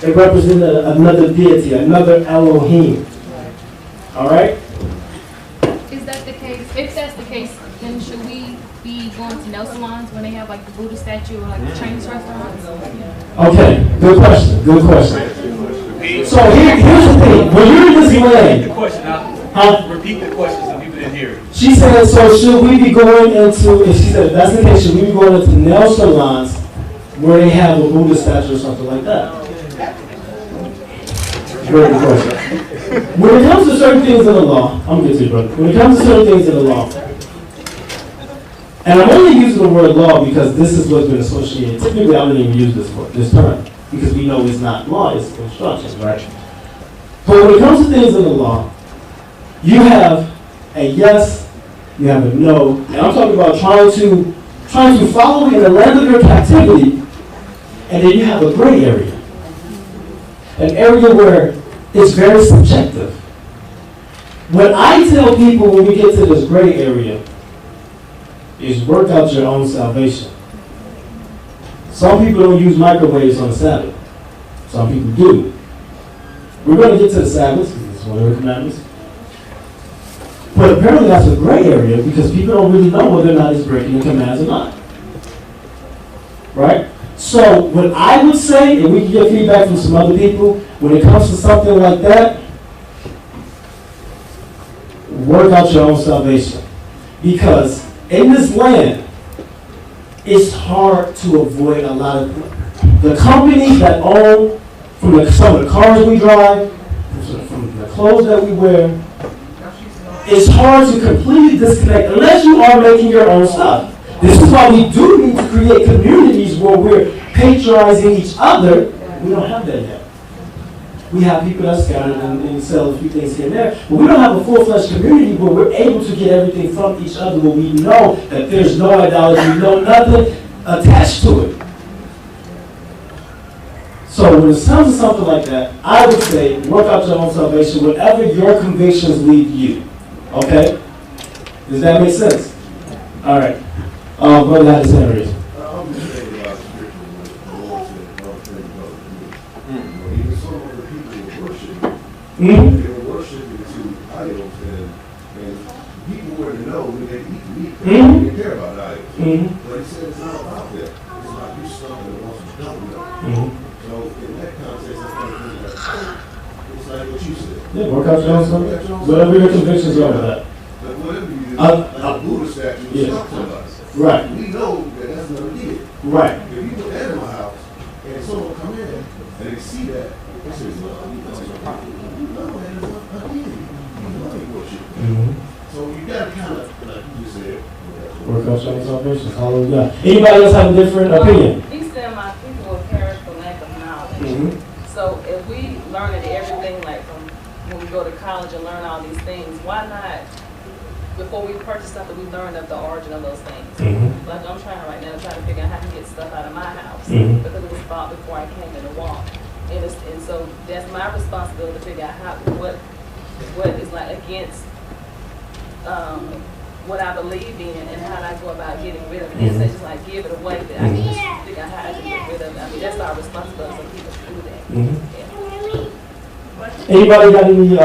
They represented another deity, another Elohim. All right. Is that the case? If that's the case, then should we be going to nail salons when they have like the Buddha statue or like the Chinese restaurants? Okay, good question. Good question. So here's the thing. When you're in this land, Repeat the question. Repeat the question so people didn't hear it. She said, so should we be going into? If she said if that's the case, should we be going into nail salons where they have a Buddha statue or something like that? Very good question. When it comes to certain things in the law, I'm going to get to you, brother. When it comes to certain things in the law, and I'm only using the word law because this is what's been associated. Typically, I wouldn't even use this term because we know it's not law, it's instructions, right? But when it comes to things in the law, you have a yes, you have a no, and I'm talking about trying to follow in the land of your captivity, and then you have a gray area. An area where it's very subjective. What I tell people when we get to this gray area is work out your own salvation. Some people don't use microwaves on the Sabbath. Some people do. We're going to get to the Sabbath because it's one of the commandments. But apparently that's a gray area because people don't really know whether or not it's breaking the commands or not. Right? So what I would say, and we can get feedback from some other people, when it comes to something like that, work out your own salvation. Because in this land, it's hard to avoid a lot of the companies that own from some of the cars we drive, from the clothes that we wear. It's hard to completely disconnect unless you are making your own stuff. This is why we do need to create communities where we're patronizing each other. We don't have that yet. We have people that scatter and sell a few things here and there, but we don't have a full-fledged community where we're able to get everything from each other, where we know that there's no idolatry, no nothing attached to it. So when it comes to something like that, I would say work out your own salvation, whatever your convictions lead you. Okay? Does that make sense? All right. Brother had his hand raised. I'm just thinking about scripture when the Lord said, even some of the people were worshiping. They were worshiping to idols, and people wouldn't know when they eat meat. They didn't care about idols. But he said it's not about that. It's about you something that wants to don't know. So in that context, I think it's like what you said. Yeah, work out your own salvation. Whatever your convictions are with that. But whatever you do, a Buddha statue is something like. Right. We know that that's not it. Right. If you put that in my house and someone come in and they see that, they say, well, you know, it's a problem. No, man, it's not it. So you got to kind of, like you said, work out your own salvation. Hallelujah. Anybody else have a different opinion? He said my people will perish for lack of knowledge. So if we learn everything, like from when we go to college and learn all these things, why not? Before we purchase something, we learn of the origin of those things. Like I'm trying right now, trying to figure out how to get stuff out of my house because it was bought before I came in the walk, and so that's my responsibility to figure out what is like against what I believe in and how I go about getting rid of it. It's just like give it away, but I can just figure out how I can get rid of it. I mean that's our responsibility for people to do that. Anybody got any?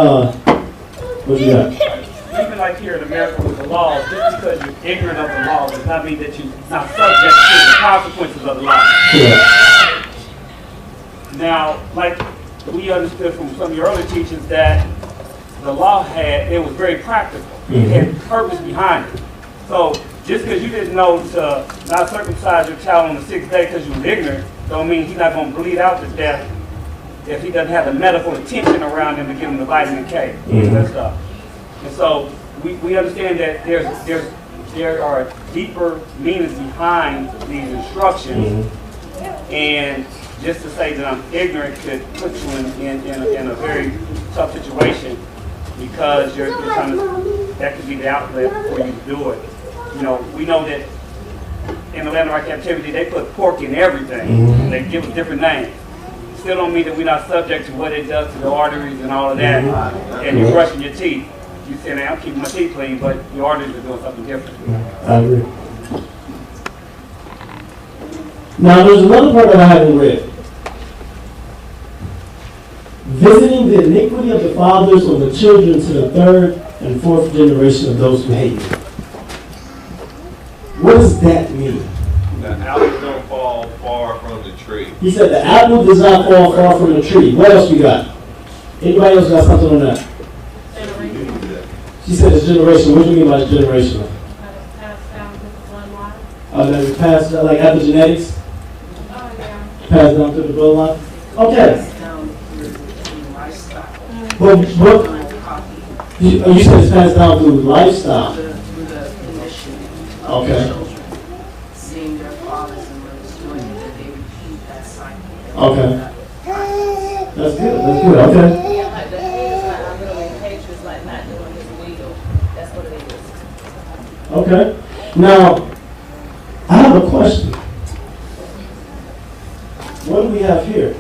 What you got? Even like here in America with the laws, just because you're ignorant of the law does not mean that you're not subject to the consequences of the law. Now, like we understood from some of your earlier teachings that the law it was very practical. It had purpose behind it. So just because you didn't know to not circumcise your child on the 6th day because you were ignorant, don't mean he's not going to bleed out to death if he doesn't have the medical attention around him to give him the vitamin K and that stuff. And so we understand that there are deeper meanings behind these instructions, and just to say that I'm ignorant could put you in a very tough situation, because you're trying to, that could be the outlet for you to do it. You know, we know that in the land of our captivity, they put pork in everything. They give us different names. Still don't mean that we're not subject to what it does to the arteries and all of that. And you're brushing your teeth. You say, man, I'm keeping my teeth clean, but your arteries are doing something different. I agree. Now, there's another part that I haven't read. Visiting the iniquity of the fathers on the children to the third and fourth generation of those who hate me. What does that mean? The apple don't fall far from the tree. He said the apple does not fall far from the tree. What else we got? Anybody else got something on that? She said it's generational. What do you mean by generational? That it's passed down, like epigenetics? Passed down through the bloodline? Okay. But you said it's passed down through lifestyle. Okay. Seeing their fathers and mothers doing it, that they repeat that cycle. Okay. That's good. That's good. Okay. Yeah, like the hate is like unreal, hatred is like not doing his will. That's what it is. Okay. Now, I have a question. What do we have here?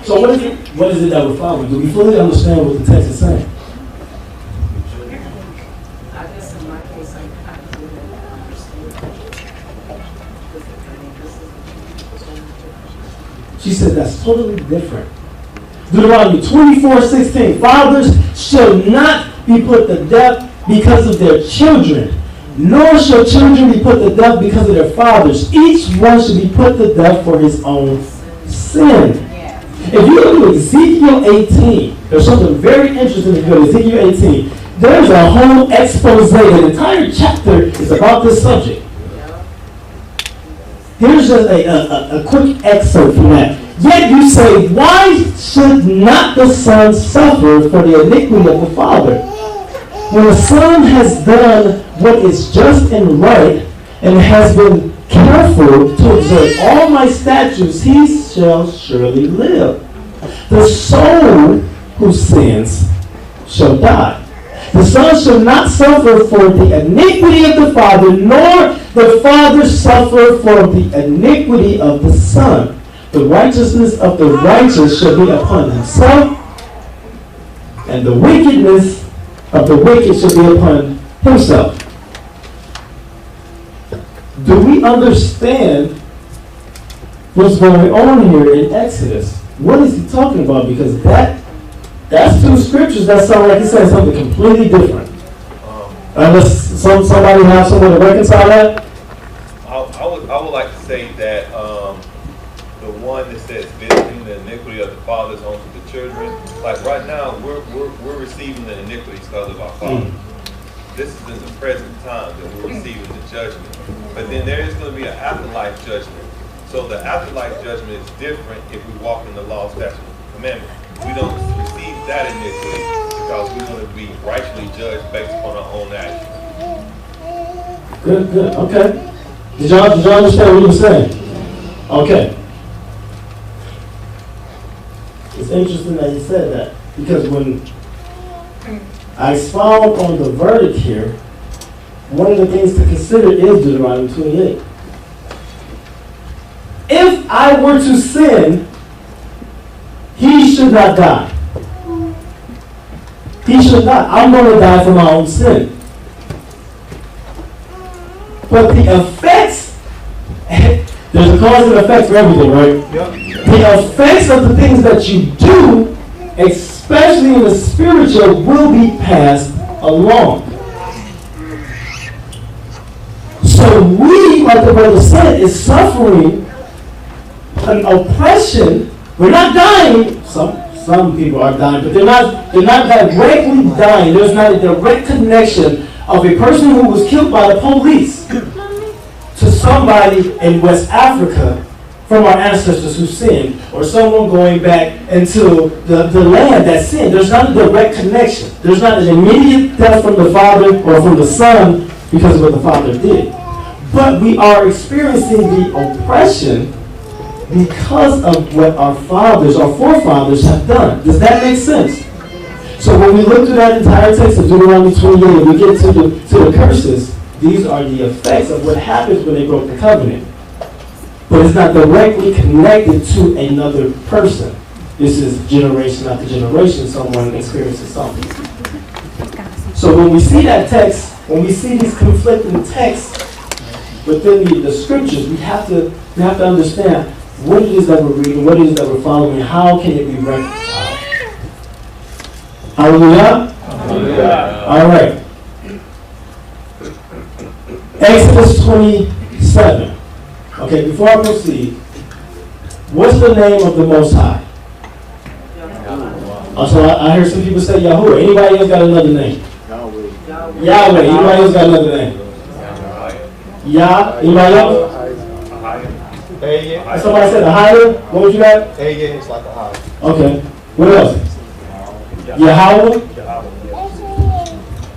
So what is it that we're following? Do we fully understand what the text is saying? I guess in my case, I didn't understand. She said that's totally different. Deuteronomy 24:16. Fathers shall not be put to death because of their children, nor shall children be put to death because of their fathers. Each one should be put to death for his own sin. If you look at Ezekiel 18, there's something very interesting if you go to Ezekiel 18. There's a whole expose. The entire chapter is about this subject. Here's just a quick excerpt from that. Yet you say, why should not the son suffer for the iniquity of the father? When the son has done what is just and right, and has been careful to observe all my statutes, he shall surely live. The soul who sins shall die. The son shall not suffer for the iniquity of the father, nor the father suffer for the iniquity of the son. The righteousness of the righteous shall be upon himself, and the wickedness of the wicked shall be upon himself. Do we understand what's going on here in Exodus? What is he talking about? Because that's two scriptures that sound like he's saying something completely different. Unless somebody has someone to reconcile that? I would like to say that the one that says visiting the iniquity of the fathers onto the children, like right now we're receiving the iniquities because of our fathers. This is in the present time that we're receiving the judgment. But then there is going to be an afterlife judgment. So the afterlife judgment is different if we walk in the law, statute, and commandment. We don't receive that iniquity because we're going to be righteously judged based upon our own actions. Good, okay. Did y'all understand what he was saying? Okay. It's interesting that he said that, because when I expound on the verdict here, one of the things to consider is Deuteronomy 28. If I were to sin, he should not die. He should not. I'm going to die for my own sin. But the effects, there's a cause and effect for everything, right? Yep. The effects of the things that you do, especially in the spiritual, will be passed along. So we, like the brother said, is suffering an oppression. We're not dying. Some people are dying, but they're not directly dying. There's not a direct connection of a person who was killed by the police to somebody in West Africa from our ancestors who sinned, or someone going back into the land that sinned. There's not a direct connection. There's not an immediate death from the father or from the son because of what the father did. But we are experiencing the oppression because of what our fathers, our forefathers have done. Does that make sense? So when we look through that entire text of Deuteronomy 28, and we get to the curses, these are the effects of what happens when they broke the covenant. But it's not directly connected to another person. This is generation after generation, someone experiences something. So when we see that text, when we see these conflicting texts within the scriptures, we have to understand what it is that we're reading, what it is that we're following, how can it be reconciled. Hallelujah? Hallelujah. All right. Exodus 27. Okay, before I proceed, what's the name of the Most High? So I hear some people say Yahuwah. Anybody else got another name? Yahweh. Anybody else got another name? Yah. Anybody else? Somebody said Ahia. What would you got? It's like a Okay. What else? Yahweh.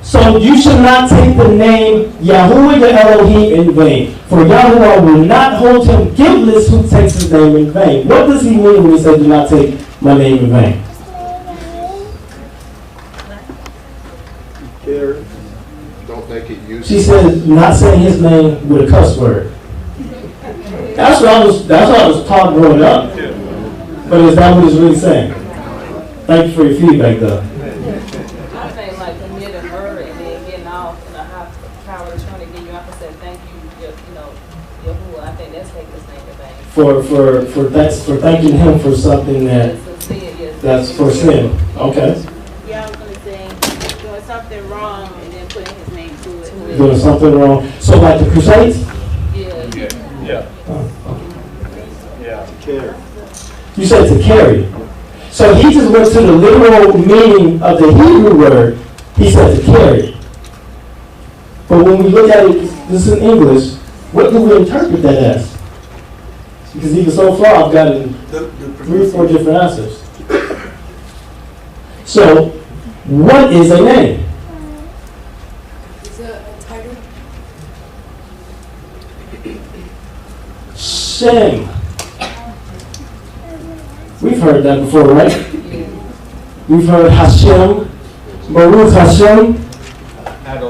So you should not take the name Yahuwah your Elohim in vain. For Yahuwah will not hold him guiltless who takes his name in vain. What does he mean when he says do not take my name in vain? Don't make it useless. She said not saying his name with a cuss word. That's what I was taught growing up. But is that what it's really saying? Thank you for your feedback though. I think like committing murder and then getting off in a high power trying to get you off and say thank you, Yahuwah. I think that's taking his name in vain. For thanking him for something that's for sin. Okay. Yeah, I was gonna say doing something wrong and then putting his name to it. Doing something wrong. So like the Crusades? Yeah. Carry. You said to carry. So he just went to the literal meaning of the Hebrew word. He said to carry. But when we look at it, this in English, what do we interpret that as? Because even so far, I've gotten 3 or 4 different answers. So, what is a name? Is it a title? Shem. We've heard that before, right? We've heard Hashem, Baruch Hashem,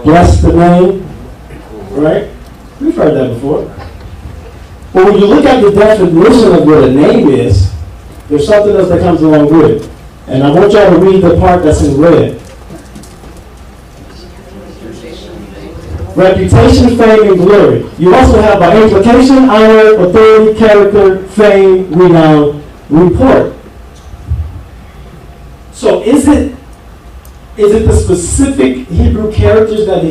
bless the name, right? We've heard that before. But when you look at the definition of what a name is, there's something else that comes along with it. And I want y'all to read the part that's in red. Reputation, fame, and glory. You also have by implication, honor, authority, character, fame, renown, report. So is it the specific Hebrew characters that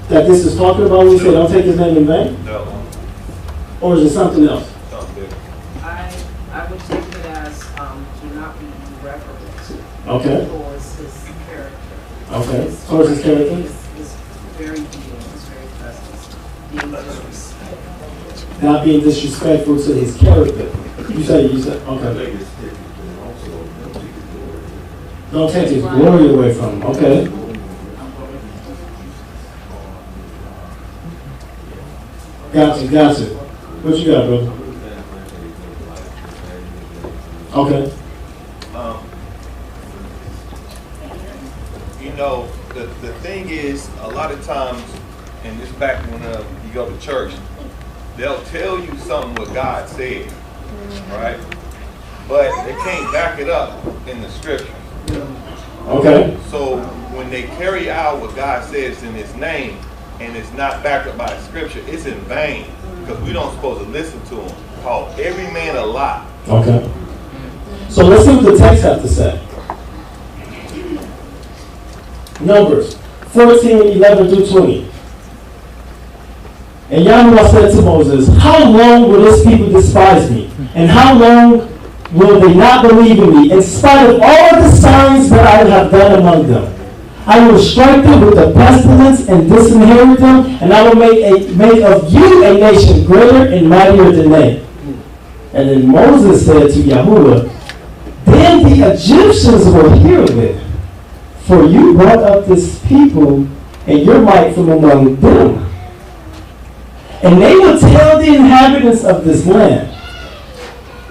this is talking about when we say don't take his name in vain? No. Or is it something else? I would take it as do not be irreverent. Okay. Towards his character. Okay. Towards his character? His very being, his very presence. Being disrespectful. Not being disrespectful to his character. You said, okay. Don't take his glory away from him. Okay. Gotcha. What you got, brother? Okay. The thing is, a lot of times, and this back when you go to church, they'll tell you something what God said, right? But they can't back it up in the scripture. Okay. So when they carry out what God says in his name, and it's not backed up by the scripture, it's in vain. Because we don't supposed to listen to him. Call every man a lie. Okay. So let's see what the text has to say. Numbers 14:11 through 20. And Yahweh said to Moses, how long will this people despise me? And how long will they not believe in me, in spite of all the signs that I have done among them? I will strike them with the pestilence and disinherit them, and I will make of you a nation greater and mightier than they. And then Moses said to Yahuwah, then the Egyptians will hear of it, for you brought up this people and your might from among them. And they will tell the inhabitants of this land,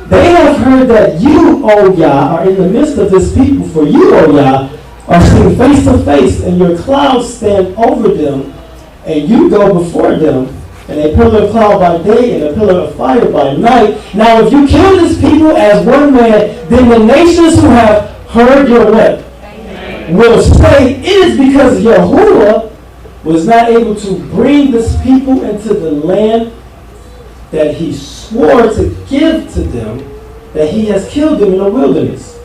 they have heard that you, O Yah, are in the midst of this people, for you, O Yah, are seen face to face, and your clouds stand over them, and you go before them, and a pillar of cloud by day and a pillar of fire by night. Now if you kill this people as one man, then the nations who have heard your what? Will say, it is because Yahuwah was not able to bring this people into the land that he swore to give to them, that he has killed them in the wilderness.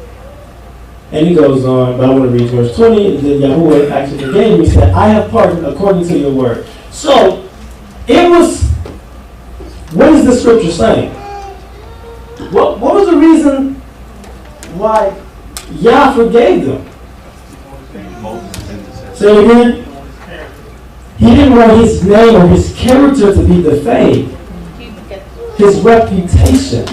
And he goes on, but I want to read verse 20, and then Yahuwah actually forgave me, said, I have pardoned according to your word. So, it was, what is the scripture saying? What was the reason why Yah forgave them? Say it again. He didn't want his name or his character to be defamed. His reputation.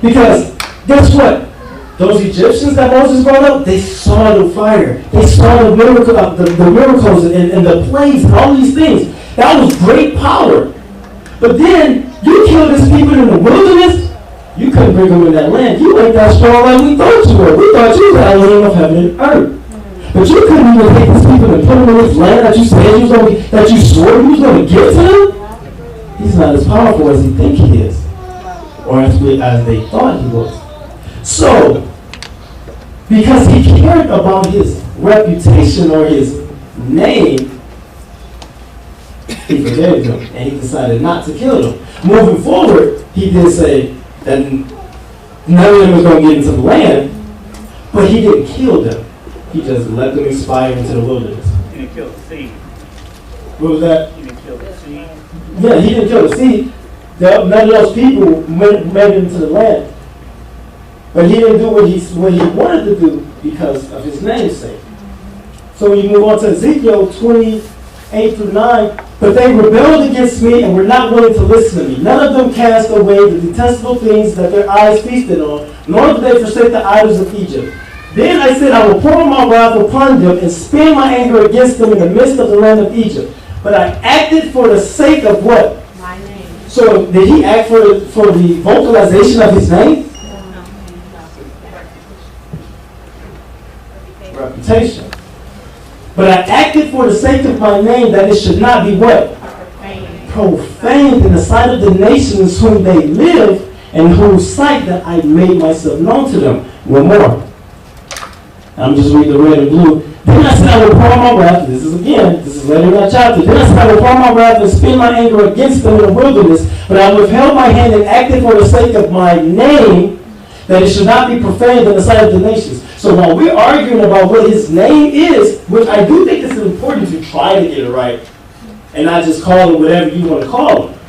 Because, guess what? Those Egyptians that Moses brought up, they saw the fire. They saw the miracles and the plagues and all these things. That was great power. But then, you killed these people in the wilderness, you couldn't bring them in that land. You ain't that strong like we thought you were. We thought you were the Elohim of heaven and earth. But you couldn't even take these people and put them in this land that you said you was going to, that you swore you was going to give to them. He's not as powerful as he think he is, or as they thought he was. So, because he cared about his reputation or his name, he forgave them, and he decided not to kill them. Moving forward, he did say that none of them was going to get into the land, but he didn't kill them. He just let them expire into the wilderness. He didn't kill the seed. What was that? He didn't kill the seed. Yeah, he didn't kill the seed. None of those people made it into the land. But he didn't do what he wanted to do because of his name's sake. So when you move on to Ezekiel 28 through 9, but they rebelled against me and were not willing to listen to me. None of them cast away the detestable things that their eyes feasted on, nor did they forsake the idols of Egypt. Then I said, I will pour my wrath upon them and spend my anger against them in the midst of the land of Egypt. But I acted for the sake of what? My name. So did he act for the vocalization of his name? No. Reputation. But I acted for the sake of my name, that it should not be what? Profaned in the sight of the nations whom they live, and whose sight that I made myself known to them. One more. I'm just reading the red and blue. Then I said, I will pour my wrath. This is later in that chapter. Then I said, I will pour my wrath and spend my anger against them in the wilderness. But I withheld my hand and acted for the sake of my name, that it should not be profaned in the sight of the nations. So while we're arguing about what his name is, which I do think it's important to try to get it right, and not just call him whatever you want to call him.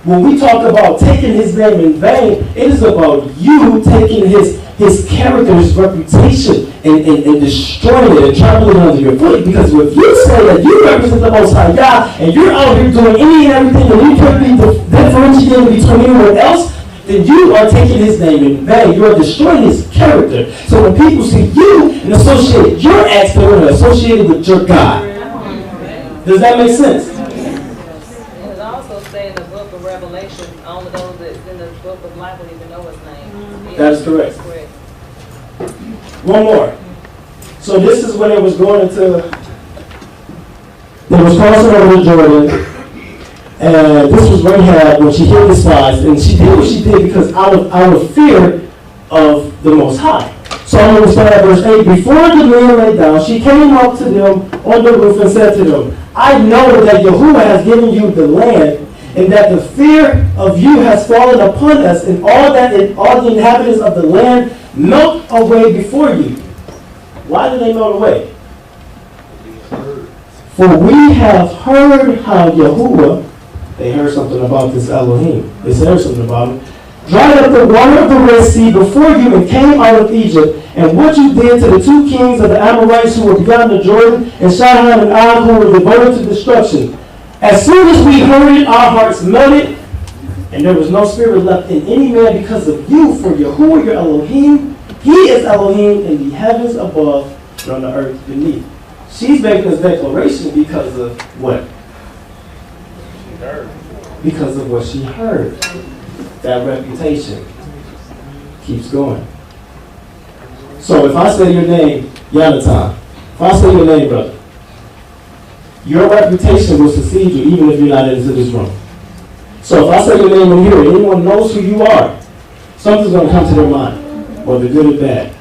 When we talk about taking his name in vain, it is about you taking his character, his reputation, and destroying it and trampling it under your foot. Because if you say that you represent the Most High God, and you're out here doing any and everything, and you can't be differentiating between anyone else, then you are taking his name in vain. You are destroying his character. So when people see you and associate your acts, they're going to associate it with your God. Does that make sense? It also say in the book of Revelation, only those that's in the book of life will even know his name. That is correct. One more. So this is when it was going into, they was crossing over to Jordan, and this was Rahab when she hid the spies, and she did what she did because out of fear of the Most High. So I'm going to start at verse 8. Before the men lay down, she came up to them on the roof and said to them, I know that Yahuwah has given you the land, and that the fear of you has fallen upon us, and all the inhabitants of the land melt away before you. Why did they melt away? For we have heard how Yahuwah, they heard something about this Elohim. They heard something about him, dried up the water of the Red Sea before you and came out of Egypt, and what you did to the 2 kings of the Amorites who were beyond the Jordan, and Sihon and Og, who were devoted to destruction. As soon as we heard it, our hearts melted, and there was no spirit left in any man because of you, for Yahuwah your Elohim, he is Elohim in the heavens above and on the earth beneath. She's making this declaration because of what? Because of what she heard. That reputation keeps going. So if I say your name, Yonatan, if I say your name, brother, your reputation will succeed you even if you're not into this room. So if I say your name in here, anyone knows who you are, something's going to come to their mind, whether good or bad.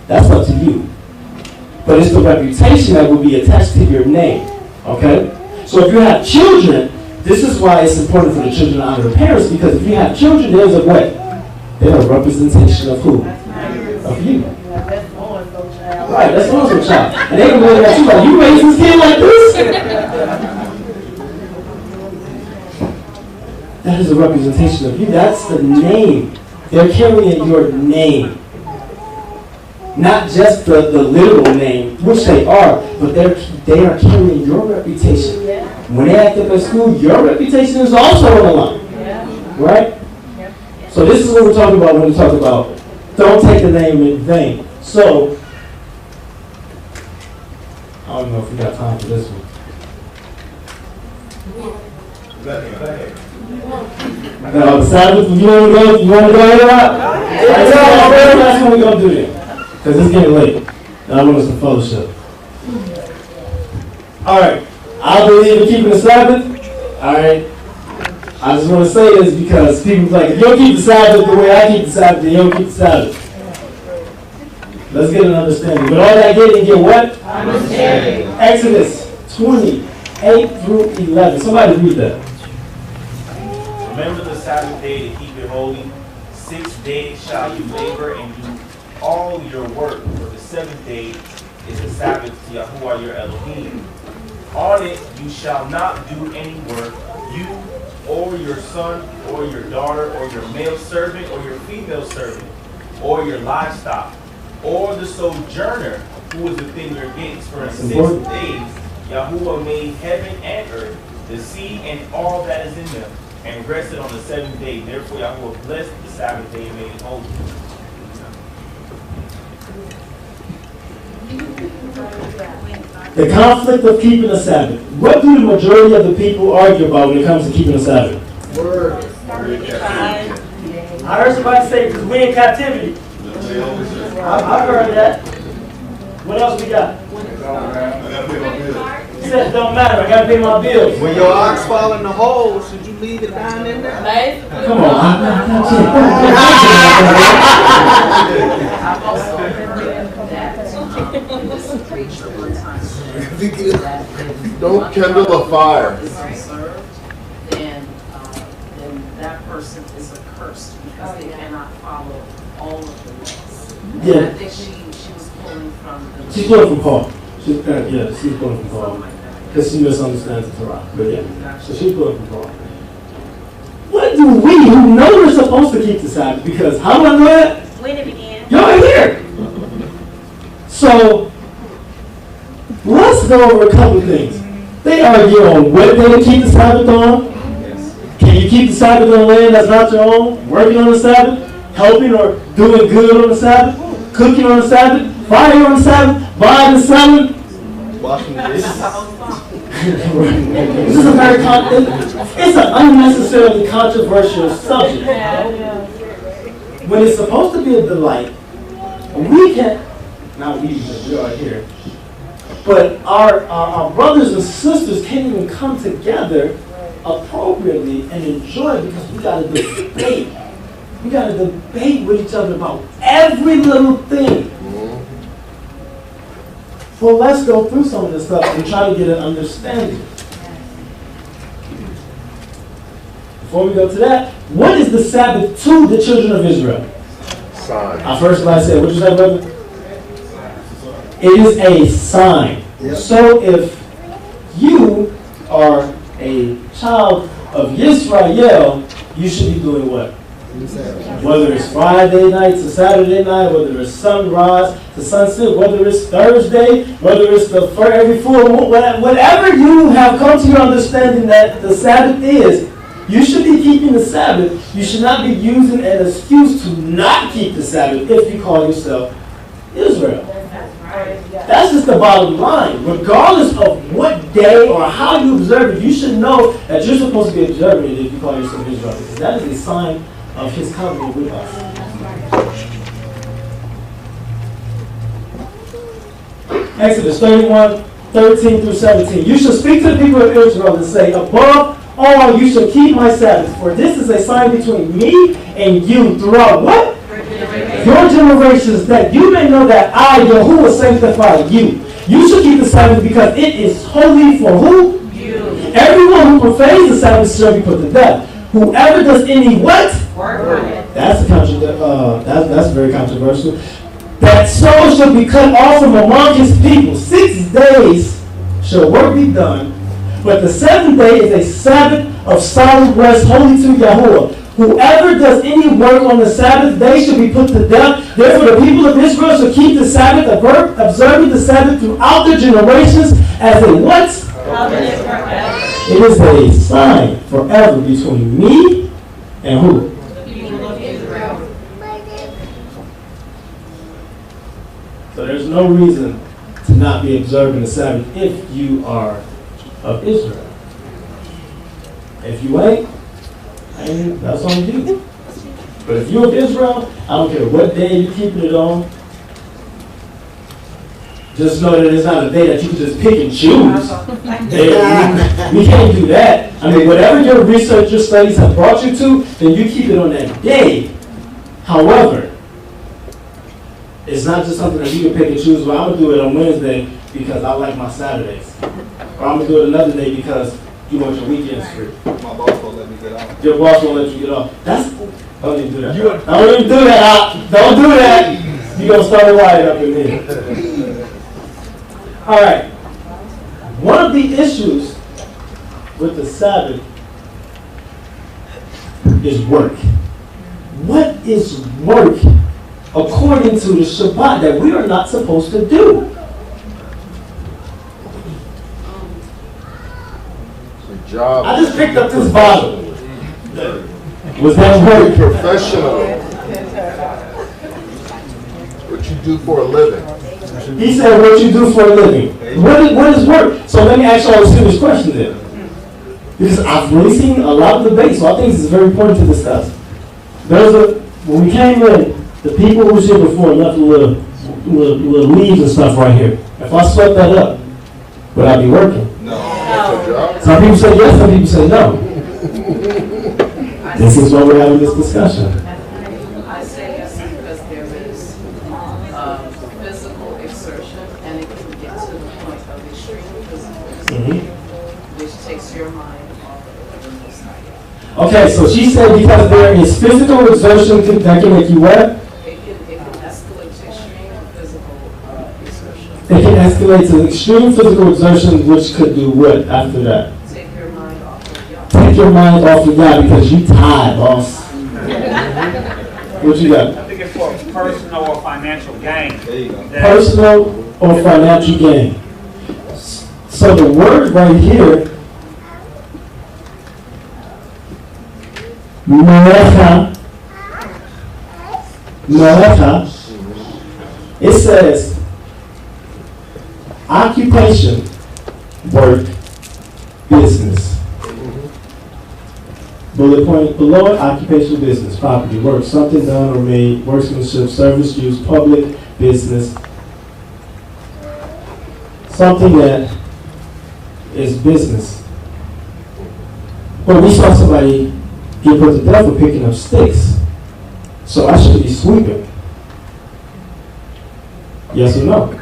That's up to you. But it's the reputation that will be attached to your name. Okay? So if you have children, this is why it's important for the children to honor the parents, because if you have children, there's a what? They're a representation of who? Of you. Right, that's also a child. And they can look at you like, you raised this kid like this? That is a representation of you. That's the name. They're carrying your name. Not just the literal name, which they are, but they are carrying your reputation. When they act up at school, your reputation is also on the line. Right? So this is what we're talking about when we talk about don't take the name in vain. So, I don't know if we got time for this one. Now, the Sabbath, you want to go ahead or not? That's what we're going to do then. Because it's getting late. And I want us to fellowship. Alright. I believe in keeping the Sabbath. Alright. I just want to say this because people are like, if you don't keep the Sabbath the way I keep the Sabbath, then you don't keep the Sabbath. Let's get an understanding. But all that getting, get what? Understanding. Exodus 20:8-11. Somebody read that. Remember the Sabbath day to keep it holy. 6 days shall you labor and do all your work, for the 7th day is the Sabbath to Yahuwah your Elohim. On it you shall not do any work, you or your son or your daughter or your male servant or your female servant or your livestock or the sojourner who is within your gates. For in 6 days Yahuwah made heaven and earth, the sea and all that is in them, and rested on the 7th day. Therefore Yahuwah blessed the Sabbath day and made it holy. The conflict of keeping the Sabbath. What do the majority of the people argue about when it comes to keeping the Sabbath? Word. I heard somebody say, because we're in captivity. I heard that. What else we got? He said it don't matter, I got to pay my bills. When your ox fall in the hole, should you leave it down in there? Come on. I've also heard that this preached one time that don't kindle a fire. Then that person is accursed because they cannot follow all of the laws. Yeah. And I think she was pulling from the. She's pulling from Paul. She's pulling from Paul. Because she misunderstands the Torah. But yeah. So she's pulling from Paul. What do we who know we're supposed to keep the Sabbath? Because how do I know that? When it began. Y'all are here. So, let's go over a couple things. They argue on what day to keep the Sabbath on. Can you keep the Sabbath on land that's not your own? Working on the Sabbath? Helping or doing good on the Sabbath? Cooking on the Sabbath? Fire on the Sabbath? Buying and selling? Washing the dishes. This is a very it's an unnecessarily controversial subject. When it's supposed to be a delight, we can, not we because we are here, but our brothers and sisters can't even come together appropriately and enjoy because we got to debate. We got to debate with each other about every little thing. Well, let's go through some of this stuff and try to get an understanding. Before we go to that, what is the Sabbath to the children of Israel? Sign. Our first slide said, what you say, brother? It is a sign. Yep. So if you are a child of Yisrael, you should be doing what? Whether it's Friday night to Saturday night, whether it's sunrise to sunset, whether it's Thursday, whether it's every full moon, whatever you have come to your understanding that the Sabbath is, you should be keeping the Sabbath. You should not be using an excuse to not keep the Sabbath if you call yourself Israel. That's just the bottom line. Regardless of what day or how you observe it, you should know that you're supposed to be observing it if you call yourself Israel. Because that is a sign of his covenant with us. Exodus 31, 13 through 17. You shall speak to the people of Israel and say, above all, you shall keep my Sabbath, for this is a sign between me and you throughout what? Your generations, that you may know that I, Yahuwah, sanctify you. You shall keep the Sabbath because it is holy for who? You. Everyone who profanes the Sabbath shall be put to death. Whoever does any what? Work. That's very controversial. That soul shall be cut off from among his people. 6 days shall work be done, but the 7th day is a Sabbath of solemn rest, holy to Yahuwah. Whoever does any work on the Sabbath day shall be put to death. Therefore the people of Israel shall keep the Sabbath, observing the Sabbath throughout their generations as a what? It is a sign forever between me and who? The people of Israel. So there's no reason to not be observing the Sabbath if you are of Israel. If you ain't, that's on you. But if you're of Israel, I don't care what day you're keeping it on. Just know that it's not a day that you can just pick and choose. We can't do that. I mean, whatever your research, your studies have brought you to, then you keep it on that day. However, it's not just something that you can pick and choose. Well, I'm going to do it on Wednesday because I like my Saturdays. Or I'm going to do it another day because you want your weekends free. My boss won't let me get off. Your boss won't let you get off. Don't even do that. Don't even do that. Don't do that. You're going to start a riot up in here. All right. One of the issues with the Sabbath is work. What is work according to the Shabbat that we are not supposed to do? Job. I just picked up this bottle. Was that work? Professional. What you do for a living. He said what you do for a living. What is work? So let me ask you all a serious question then. Because I've really seen a lot of debates, so I think this is very important to discuss. When we came in, the people who was here before left little leaves and stuff right here. If I swept that up, would I be working? Some people say yes, some people say no. This is why we're having this discussion. I say yes because there is physical exertion and it can get to the point of extreme physical exertion, which takes your mind off of the Most High. Okay, so she said because there is physical exertion that can make you what? It can escalate to extreme physical exertion. It can escalate to extreme physical exertion, which could do what after that? Take your mind off of Yah. Take your mind off of Yah because you tired, boss. What you got? I think it's for personal or financial gain. There you go. Personal or financial gain. So the word right here, Moreh, it says occupation, work, business. Bullet point below it, occupation, business, property, work, something done or made, workmanship, service, use, public, business. Something that is business. But we saw somebody get put to death for picking up sticks. So I should be sweeping. Yes or no?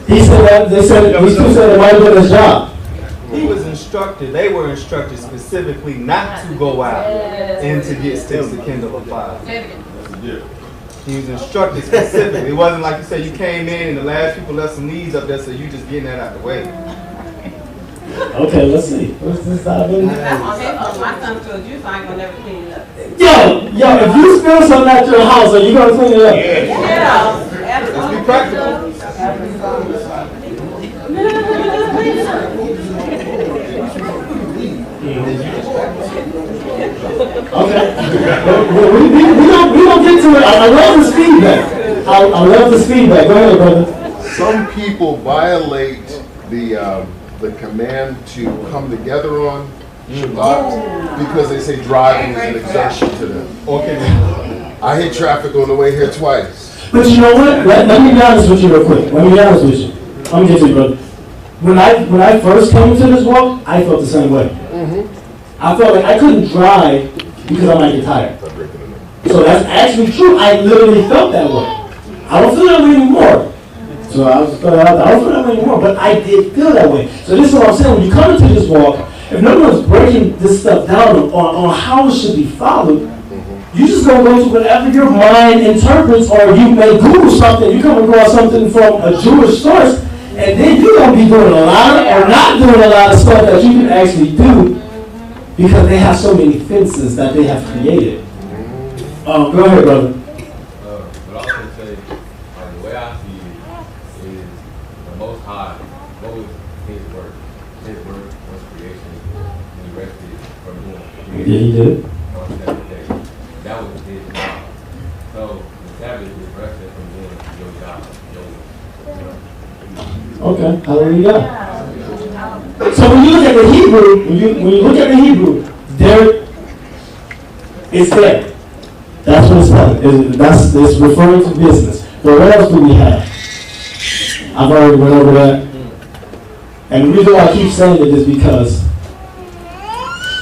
He said that these two said it might have been his job. He was instructed, they were instructed specifically not to go out and to get sticks to kindle a fire. He was instructed specifically. It wasn't like you said you came in and the last people left some leaves up there, so you just getting that out the way. Okay, let's see. What's this side of My son told you, so I ain't gonna never clean it up. Yo, if you spill something at your house, are you gonna clean it up? Yeah. Let's be practical. Okay. we don't get to it. I love this feedback. I love this feedback. Go ahead, brother. Some people violate the command to come together on Shabbat because they say driving is an exertion to them. Okay. I hit traffic on the way here twice. But you know what? Let me be honest with you real quick. Let me be honest with you. Let me get to you, brother. When I first came into this walk, I felt the same way. I felt like I couldn't drive because I might get tired. So that's actually true. I literally felt that way. I don't feel that way anymore. So I don't feel that way anymore, but I did feel that way. So this is what I'm saying. When you come into this walk, if no one's breaking this stuff down on how it should be followed, you just gonna go to whatever your mind interprets, or you may Google something, you come across something from a Jewish source, and then you're gonna be doing a lot of, or not doing a lot of stuff that you can actually do because they have so many fences that they have created. Go ahead, brother. But I was going to say, the way I see it is the Most High, what was His work? His work was creation. He rested from doing creation. Yeah, He did. On the seventh day. That was His job. So the Sabbath is resting from doing your job. Okay, hallelujah. So when you look at the Hebrew, when you look at the Hebrew, there it's there. That's what it's telling. It's referring to business. But what else do we have? I've already went over that. And the reason why I keep saying it is because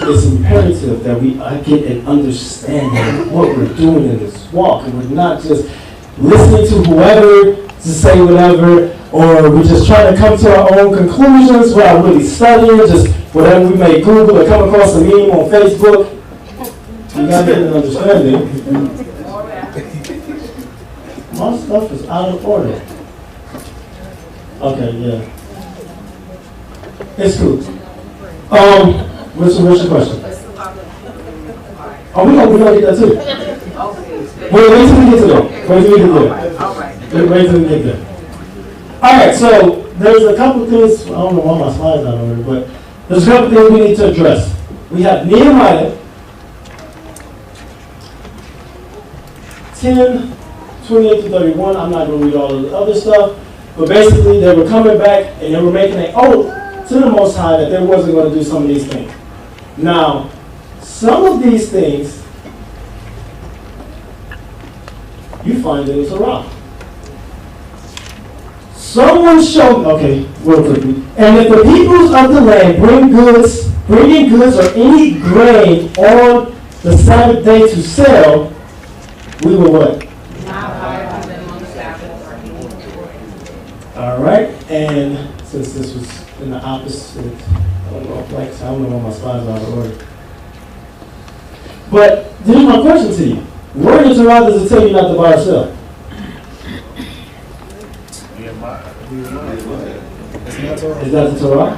it's imperative that we get an understanding of what we're doing in this walk. And we're not just listening to whoever to say whatever, or we're just trying to come to our own conclusions without really studying, just whatever we may Google or come across a meme on Facebook. You gotta get an understanding. My stuff is out of order. Okay, yeah. It's cool. What's your question? Oh, we're gonna get that too. Wait till we get to that. Wait till we get there. Alright, so there's a couple things, I don't know why my slides not on there, but there's a couple things we need to address. We have Nehemiah 10, 28 to 31. I'm not going to read all of the other stuff, but basically they were coming back and they were making an oath to the Most High that they wasn't going to do some of these things. Now, some of these things you find in the Torah. Someone showed, okay, real quickly. And if the peoples of the land bring in goods or any grain on the Sabbath day to sell, we will what? All right, and since this was in the opposite, I don't know why my slides are out of order. But here's my question to you. Where in the Torah does it tell you not to buy or sell? Is that the Torah?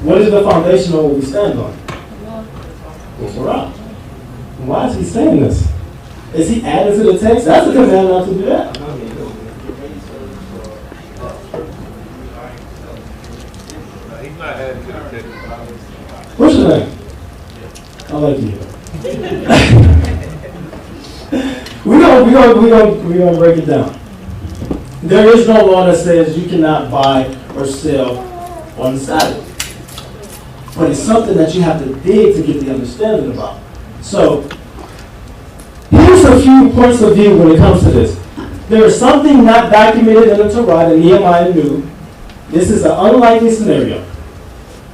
What is the foundation of what we stand on? The Torah. Why is he saying this? Is he adding to the text? That's a command not to do that. He's not adding to the text. What's your name? I like you. We're gonna break it down. There is no law that says you cannot buy or sell on the Sabbath. But it's something that you have to dig to get the understanding about. So, here's a few points of view when it comes to this. There is something not documented in the Torah that Nehemiah knew. This is an unlikely scenario.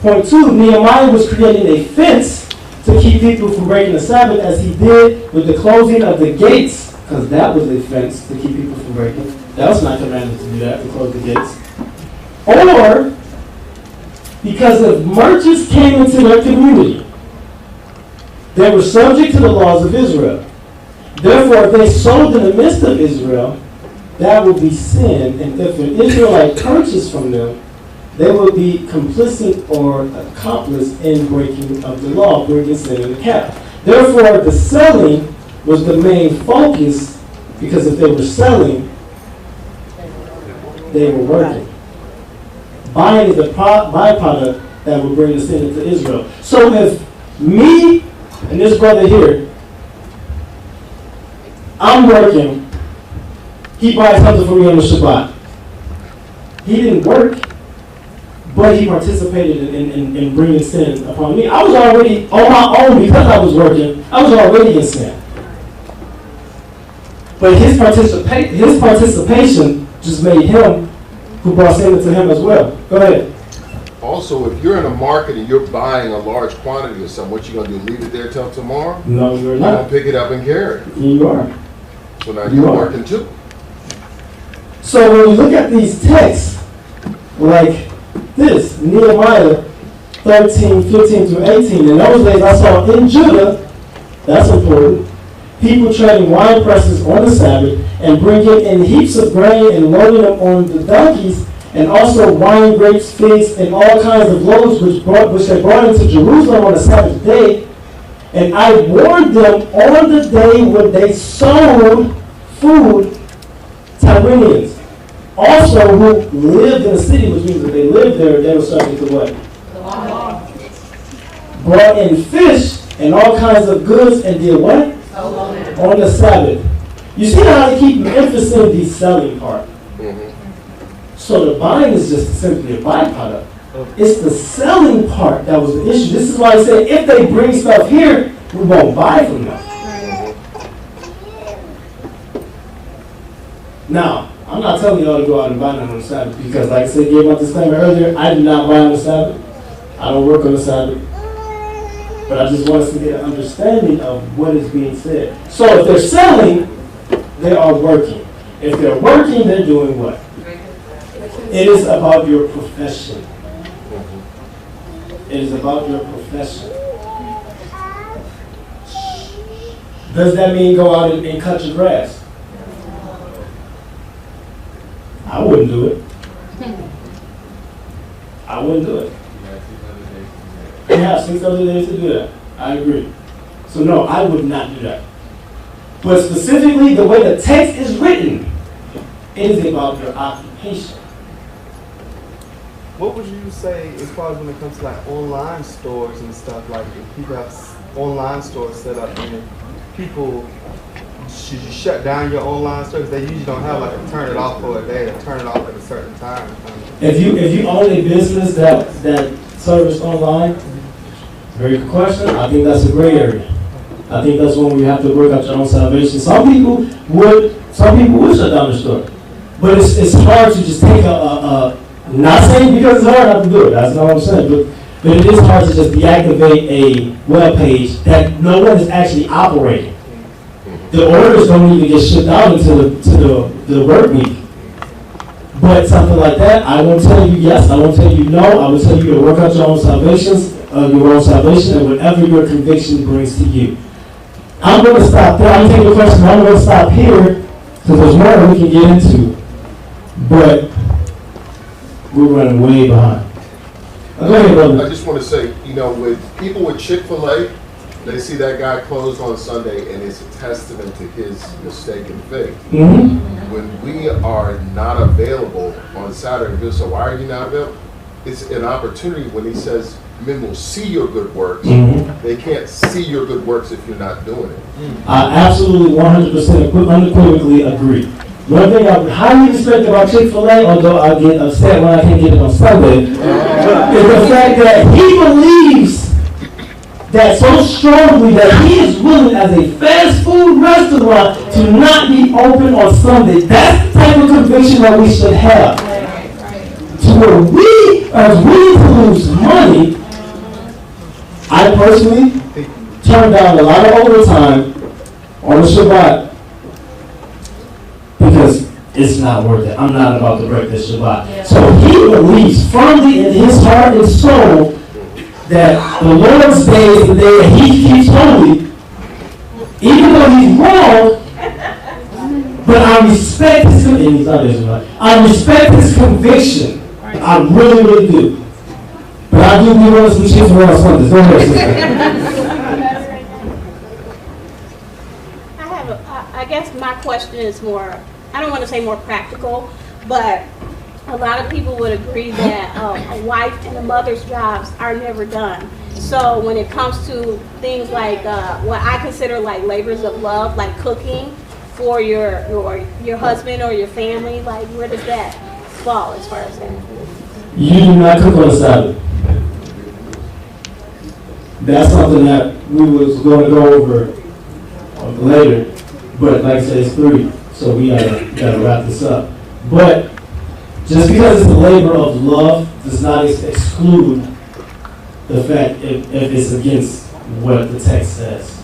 Point 2, Nehemiah was creating a fence to keep people from breaking the Sabbath, as he did with the closing of the gates, because that was a fence to keep people from breaking. That was not commanded to do that, to close the gates. Or because if merchants came into their community, they were subject to the laws of Israel. Therefore, if they sold in the midst of Israel, that would be sin. And if an Israelite purchased from them, they would be complicit or accomplice in breaking of the law, bringing sin in the camp. Therefore, the selling was the main focus, because if they were selling, they were working. Buying is the byproduct that would bring the sin into Israel. So if me and this brother here, I'm working, he buys something for me on the Shabbat. He didn't work, but he participated in bringing sin upon me. I was already on my own because I was working. I was already in sin. But his participation just made him who brought sin into him as well. Go ahead. Also, if you're in a market and you're buying a large quantity of something, what you gonna do? Leave it there till tomorrow? No, you're not. not. Gonna pick it up and carry it. You are. So now you're working too. So when you look at these texts, like this, Nehemiah 13, 15 through 18, in those days I saw in Judah, that's important, people treading wine presses on the Sabbath and bringing in heaps of grain and loading them on the donkeys, and also wine, grapes, figs, and all kinds of loads which they brought into Jerusalem on the Sabbath day. And I warned them on the day when they sold food, Tyrians, also who lived in the city, which means that they lived there, they were subject to what? The law. Brought in fish and all kinds of goods and did what? On the Sabbath. You see how they keep emphasizing the selling part. So the buying is just simply a byproduct. It's the selling part that was the issue. This is why I said if they bring stuff here, we won't buy from them. Now, I'm not telling y'all to go out and buy nothing on the Sabbath, because like I said, gave my disclaimer earlier, I do not buy on the Sabbath. I don't work on the Sabbath. But I just want us to get an understanding of what is being said. So if they're selling, they are working. If they're working, they're doing what? It is about your profession. It is about your profession. Does that mean go out and cut your grass? I wouldn't do it. I wouldn't do it. You have 6 other days to do that. I agree. So no, I would not do that. But specifically, the way the text is written, it is about your occupation. What would you say as far as when it comes to like online stores and stuff, like if people have online stores set up and people, should you shut down your online store? Because they usually don't have like a turn it off for a day or turn it off at a certain time. If you own a business that service online, very good question. I think that's a gray area. I think that's when we have to work out your own salvation. Some people would shut down the store. But it's hard to just take not saying because it's hard not to do it, that's not what I'm saying, but it is hard to just deactivate a web page that no one is actually operating. The orders don't even get shipped out into the work week. But something like that, I won't tell you yes, I won't tell you no, I will tell you to work out your own salvation, and whatever your conviction brings to you. I'm going to stop there. I'm taking the question, I'm going to stop here, because there's more we can get into. But we're running way behind. Go ahead, brother. I just want to say, with people with Chick-fil-A, they see that guy closed on Sunday, and it's a testament to his mistaken faith. When we are not available on Saturday, so why are you not available? It's an opportunity when he says men will see your good works. They can't see your good works if you're not doing it. I absolutely 100% unequivocally agree. One thing I would highly respect about Chick-fil-A, although I get upset when I can't get it on Sunday, is the fact that he believes that so strongly that he is willing as a fast food restaurant to not be open on Sunday. That's the type of conviction that we should have. To where we are willing to lose money. I personally turned down a lot of overtime on the Shabbat because it's not worth it. I'm not about to break this Shabbat. So he believes firmly in his heart and soul that the Lord's day is the day that he keeps holy. Even though he's wrong, But I respect his conviction. He's not Israelite. I respect his conviction. I really, really do. But I do be honest with you for Sundays. Go ahead, sister. I guess my question is more, I don't want to say more practical, but a lot of people would agree that a wife and a mother's jobs are never done. So when it comes to things like what I consider like labors of love, like cooking for your husband or your family, like where does that fall as far as that? You do not cook on the Sabbath. That's something that we was going to go over later. But like I said, it's 3, so we gotta wrap this up. But just because it's a labor of love does not exclude the fact if it's against what the text says.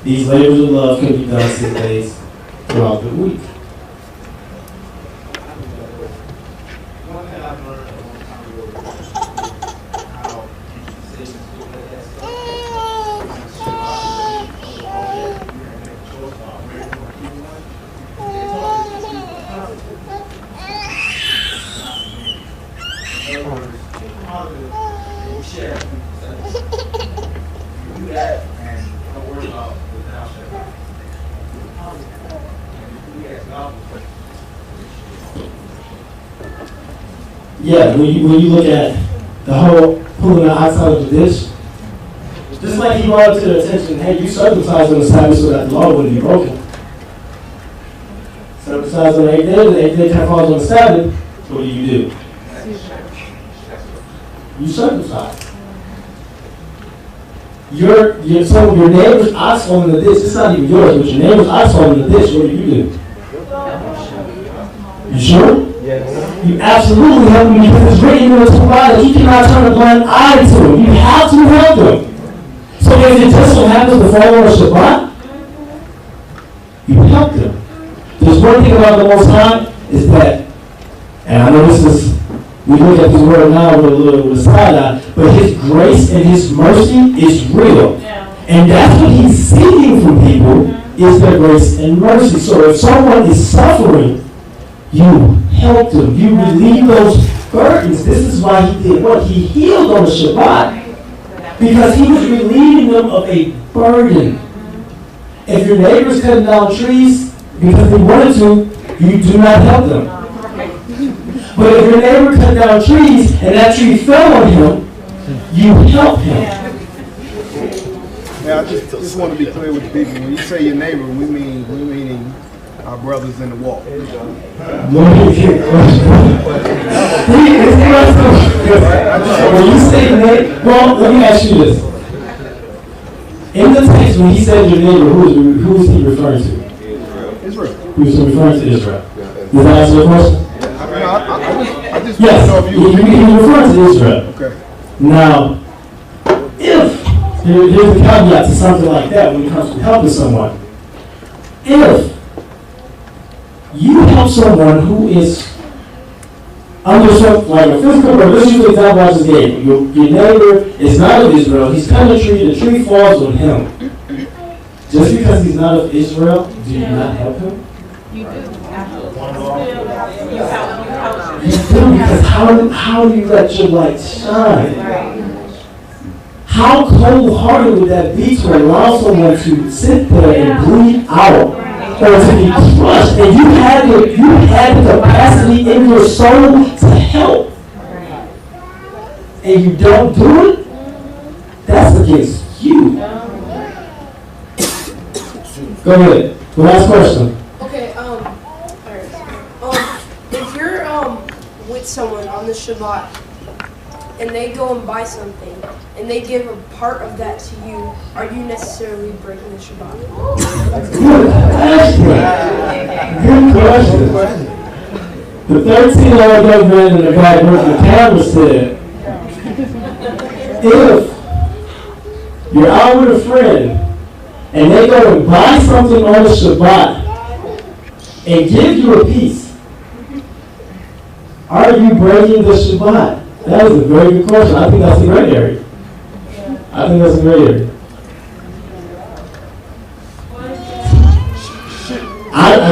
These labors of love can be done 6 days throughout the week. Yeah, when you look at the whole pulling the outside of the dish, just like he brought to the attention, hey, you circumcised on the Sabbath so that the law wouldn't be broken. Circumcised on the 8th day, the 8th day kind of falls on the Sabbath, what do? You circumcise. Some of your neighbor's ox fall in the dish, it's not even yours, but your neighbor's ox fall in the dish, what do? You sure? Yes. You absolutely help them because it's written in the Torah that you cannot turn a blind eye to them. You have to help them. So if it just so happens to fall on a Shabbat, you help them. There's one thing about the Most High is that, and I know we look at this word now with a little side eye, but His grace and His mercy is real. Yeah. And that's what He's seeking from people, is their grace and mercy. So if someone is suffering, you help them. You relieve those burdens. This is why He did what? He healed on the Shabbat. Because He was relieving them of a burden. If your neighbor's cutting down trees because they wanted to, you do not help them. But if your neighbor cut down trees and that tree fell on him, you help him. Yeah, I just want to be clear with the people. When you say your neighbor, we're meaning our brothers in the walk. When you say neighbor, well, let me ask you this. In the text, when He said your neighbor, who is He referring to? Israel. He was referring to Israel. Does that answer your question? I just yes, want to know if he refers to Israel. Okay. Now, if here's a caveat to something like that when it comes to helping someone. If you help someone who is under some, like a physical, or let's use the example I just gave. Your neighbor is not of Israel. He's cutting a tree. The tree falls on him. Just because he's not of Israel, do you not help him? You do. You do, because how do you let your light shine? How cold-hearted would that be to allow someone to sit there and bleed out, or to be crushed, and you had the capacity in your soul to help, and you don't do it? That's against you. Go ahead. The last question. Okay, if you're with someone on the Shabbat and they go and buy something and they give a part of that to you, are you necessarily breaking the Shabbat? Good question. The 13-year-old young man in the guy working the camera said, if you're out with a friend and they go and buy something on the Shabbat and give you a piece, are you breaking the Shabbat? That is a very good question. I think that's a gray area. I think that's a gray area.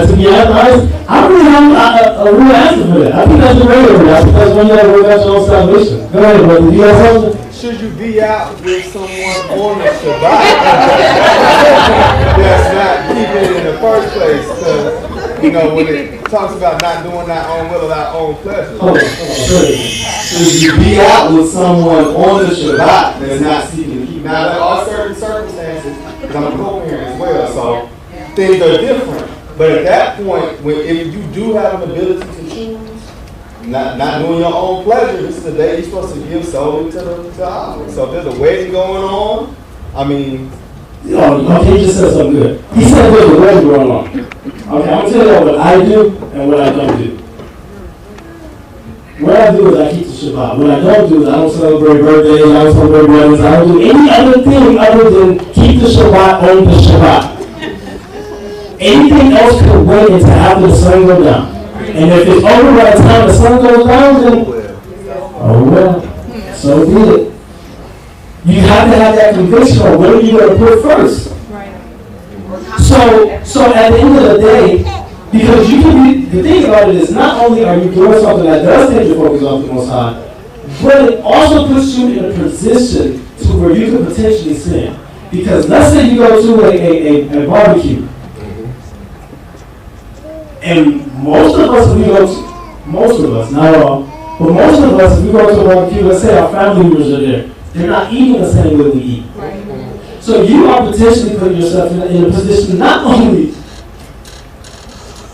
To be honest, I really have a real answer for that. I think that's the regular answer. That's when you have to work out your own salvation. Go ahead, brother. You have something? Should you be out with someone on the Shabbat that's not keeping it in the first place? Because, you know, when it talks about not doing our own will or our own pleasure. Hold on. Should you be out with someone on the Shabbat that's not seeking to keep? Now, there are certain circumstances, because I'm a co-parent as well, so things are different. But at that point, if you do have an ability to choose, not doing your own pleasure, this is the day you're supposed to give solely to Allah. So if there's a wedding going on, I mean... Okay, he just said something good. He said there's a wedding going on. Okay, I'm going to tell you what I do and what I don't do. What I do is I keep the Shabbat. What I don't do is I don't celebrate birthdays, I don't celebrate weddings, I don't do any other thing other than keep the Shabbat on the Shabbat. Anything else could wait until after the sun goes down. And if it's over by the time the sun goes down, then, oh well, so be it. You have to have that conviction on what are you going to put first. So at the end of the day, because you can be, the thing about it is not only are you doing something that does take your focus off the Most High, but it also puts you in a position to where you can potentially sin. Because let's say you go to a barbecue, and most of us, not all, but most of us, if we go to a barbecue, let's say our family members are there, they're not eating the same way we eat. So you are potentially putting yourself in a position to not only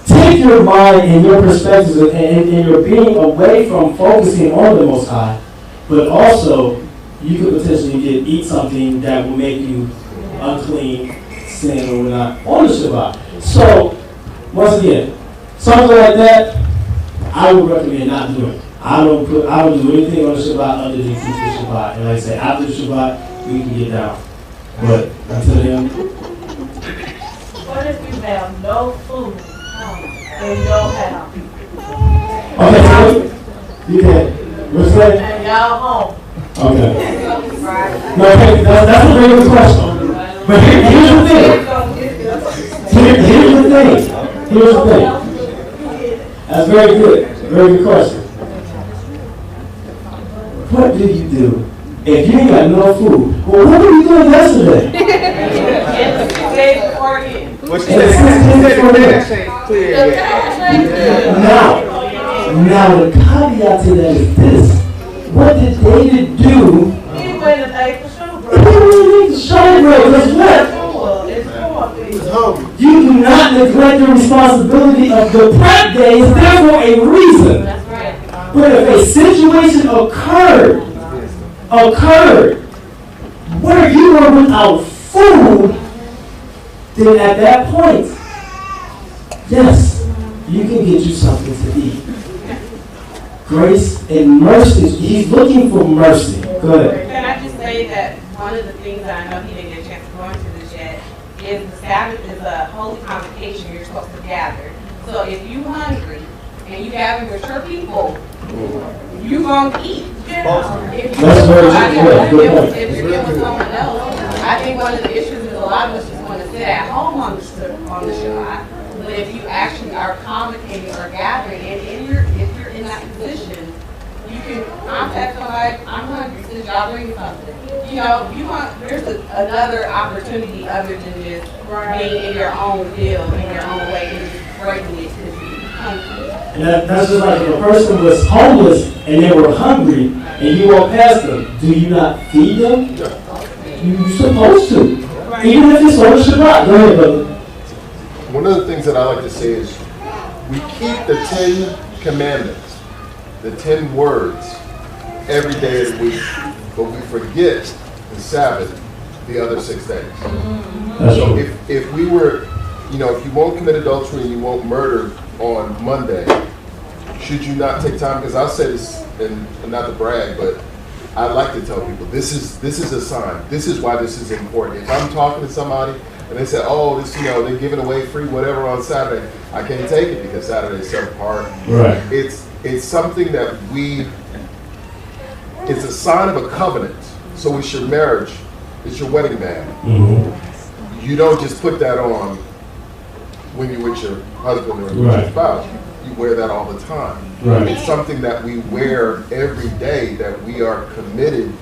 take your mind and your perspectives and your being away from focusing on the Most High, but also you could potentially eat something that will make you unclean, sin, or not on the Shabbat. So, once again, something like that, I would recommend not doing. I don't do anything on the Shabbat other than keep the Shabbat. And like I say, after the Shabbat, we can get down. But until then. What if you have no food in your house? Okay, so you can. What's that? And y'all home. Okay. No, okay, that's a very good question. But here's the thing. Here's the thing. That's very good. Very good question. What do you do if you ain't got no food? Well, what were you doing yesterday? Now the caveat to that is this. What did David do? He went and ate the showbread. You do not neglect the responsibility of the prep days, there for a reason. That's right. But if a situation occurred where you were without food, then at that point, yes, you can get you something to eat. Grace and mercy. He's looking for mercy. Go ahead. Can I just say that one of the things that I know he didn't get a chance to go into this yet is the Sabbath is a holy convocation you're supposed to gather. So if you're hungry and you gather with your people, you're going to eat. If you're with someone else, I think one of the issues is a lot of us just want to sit at home on the Shabbat. But if you actually are convocating or gathering, and if you're in that position, you can contact somebody. I'm hungry. Since y'all bring something, there's another opportunity other than just being in your own field, in your own way, and just breaking it because you're hungry. And that's just like if a person was homeless and they were hungry, and you walk past them. Do you not feed them? You're supposed to, even if it's on Shabbat. Go ahead, brother. One of the things that I like to say is we keep the 10 commandments, the 10 words, every day of the week, but we forget the Sabbath the other 6 days. So if we were, if you won't commit adultery and you won't murder on Monday, should you not take time? Because I'll say this, and not to brag, but I like to tell people this is a sign. This is why this is important. If I'm talking to somebody and they say, oh, this, they're giving away free whatever on Saturday, I can't take it because Saturday is set apart. Right. It's something that it's a sign of a covenant. So it's your marriage, it's your wedding band. Mm-hmm. You don't just put that on when you're with your husband or your spouse. You wear that all the time. Right. It's something that we wear every day, that we are committed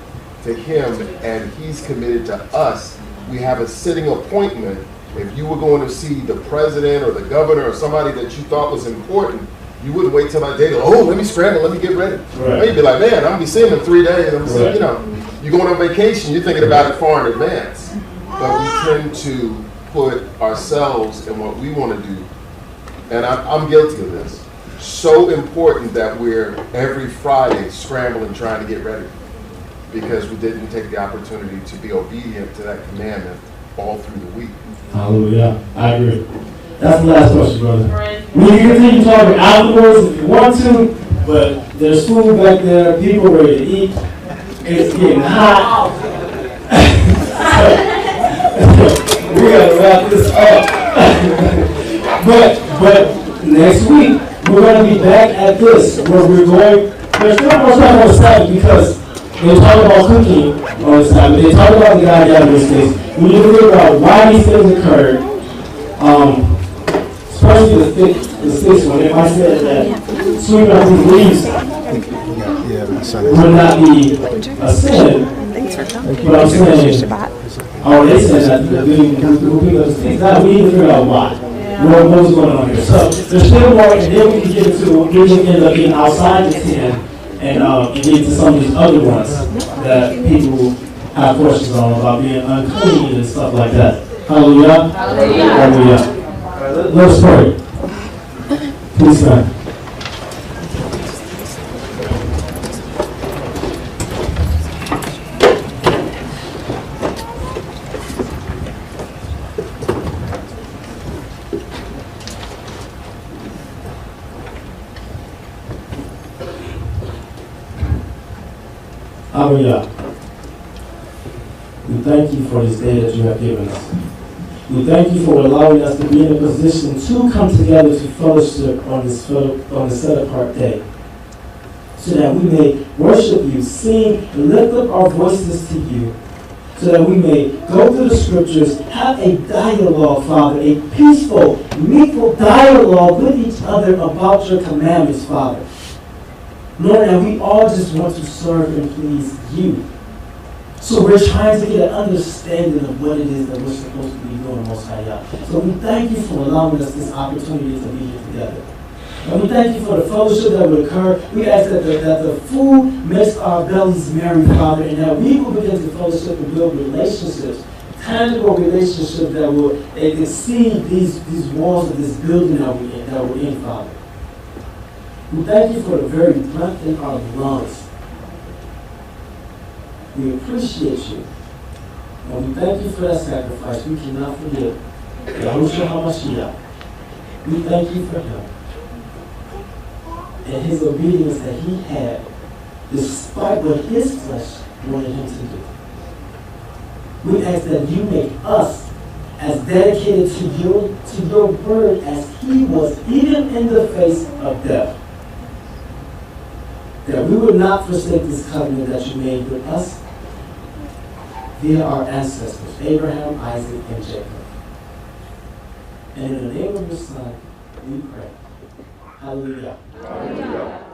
to him and he's committed to us. We have a sitting appointment. If you were going to see the president or the governor or somebody that you thought was important, you wouldn't wait till that day to, oh, let me scramble, let me get ready. Right. You'd be like, man, I'm gonna be seeing him in 3 days. I'm saying, you know, you're going on vacation, you're thinking about it far in advance. But we tend to put ourselves in what we want to do. And I'm guilty of this. So important that we're every Friday scrambling trying to get ready because we didn't take the opportunity to be obedient to that commandment all through the week. Hallelujah. I agree. That's the last question, brother. We can continue talking afterwards if you want to, but there's food back there, people ready to eat. It's getting hot. We gotta wrap this up. but next week we're gonna be back at this where we're going. There's still more stuff on the side because they talk about cooking on the side, but they talk about the guy gathering sticks. We need to figure out why these things occurred. Especially the sixth one. If I said that sweeping up these leaves would not be a sin, but I'm saying. Oh, they said that we need to figure out why. What's going on here? So there's still more, and then we can get into, we can end up getting outside the 10 and get to some of these other ones that people have questions on about being unclean and stuff like that. Hallelujah. Hallelujah. Hallelujah. Let's pray. Please stand. Hallelujah. We thank you for this day that you have given us. We thank you for allowing us to be in a position to come together to fellowship on this set apart day, so that we may worship you, sing, and lift up our voices to you, so that we may go through the scriptures, have a dialogue, Father, a peaceful, meaningful dialogue with each other about your commandments, Father. Lord, and we all just want to serve and please you. So we're trying to get an understanding of what it is that we're supposed to be doing, Most High Yah. So we thank you for allowing us this opportunity to be here together. And we thank you for the fellowship that will occur. We ask that the food makes our bellies merry, Father, and that we will begin to fellowship and build relationships, tangible relationships that will exceed these walls of this building that we're in, Father. We thank you for the very breath in our lungs. We appreciate you. And we thank you for that sacrifice. We cannot forget Yahushua HaMashiach. We thank you for him and his obedience that he had despite what his flesh wanted him to do. We ask that you make us as dedicated to your word as he was, even in the face of death. That we would not forsake this covenant that you made with us via our ancestors, Abraham, Isaac, and Jacob. And in the name of your Son, we pray. Hallelujah. Hallelujah.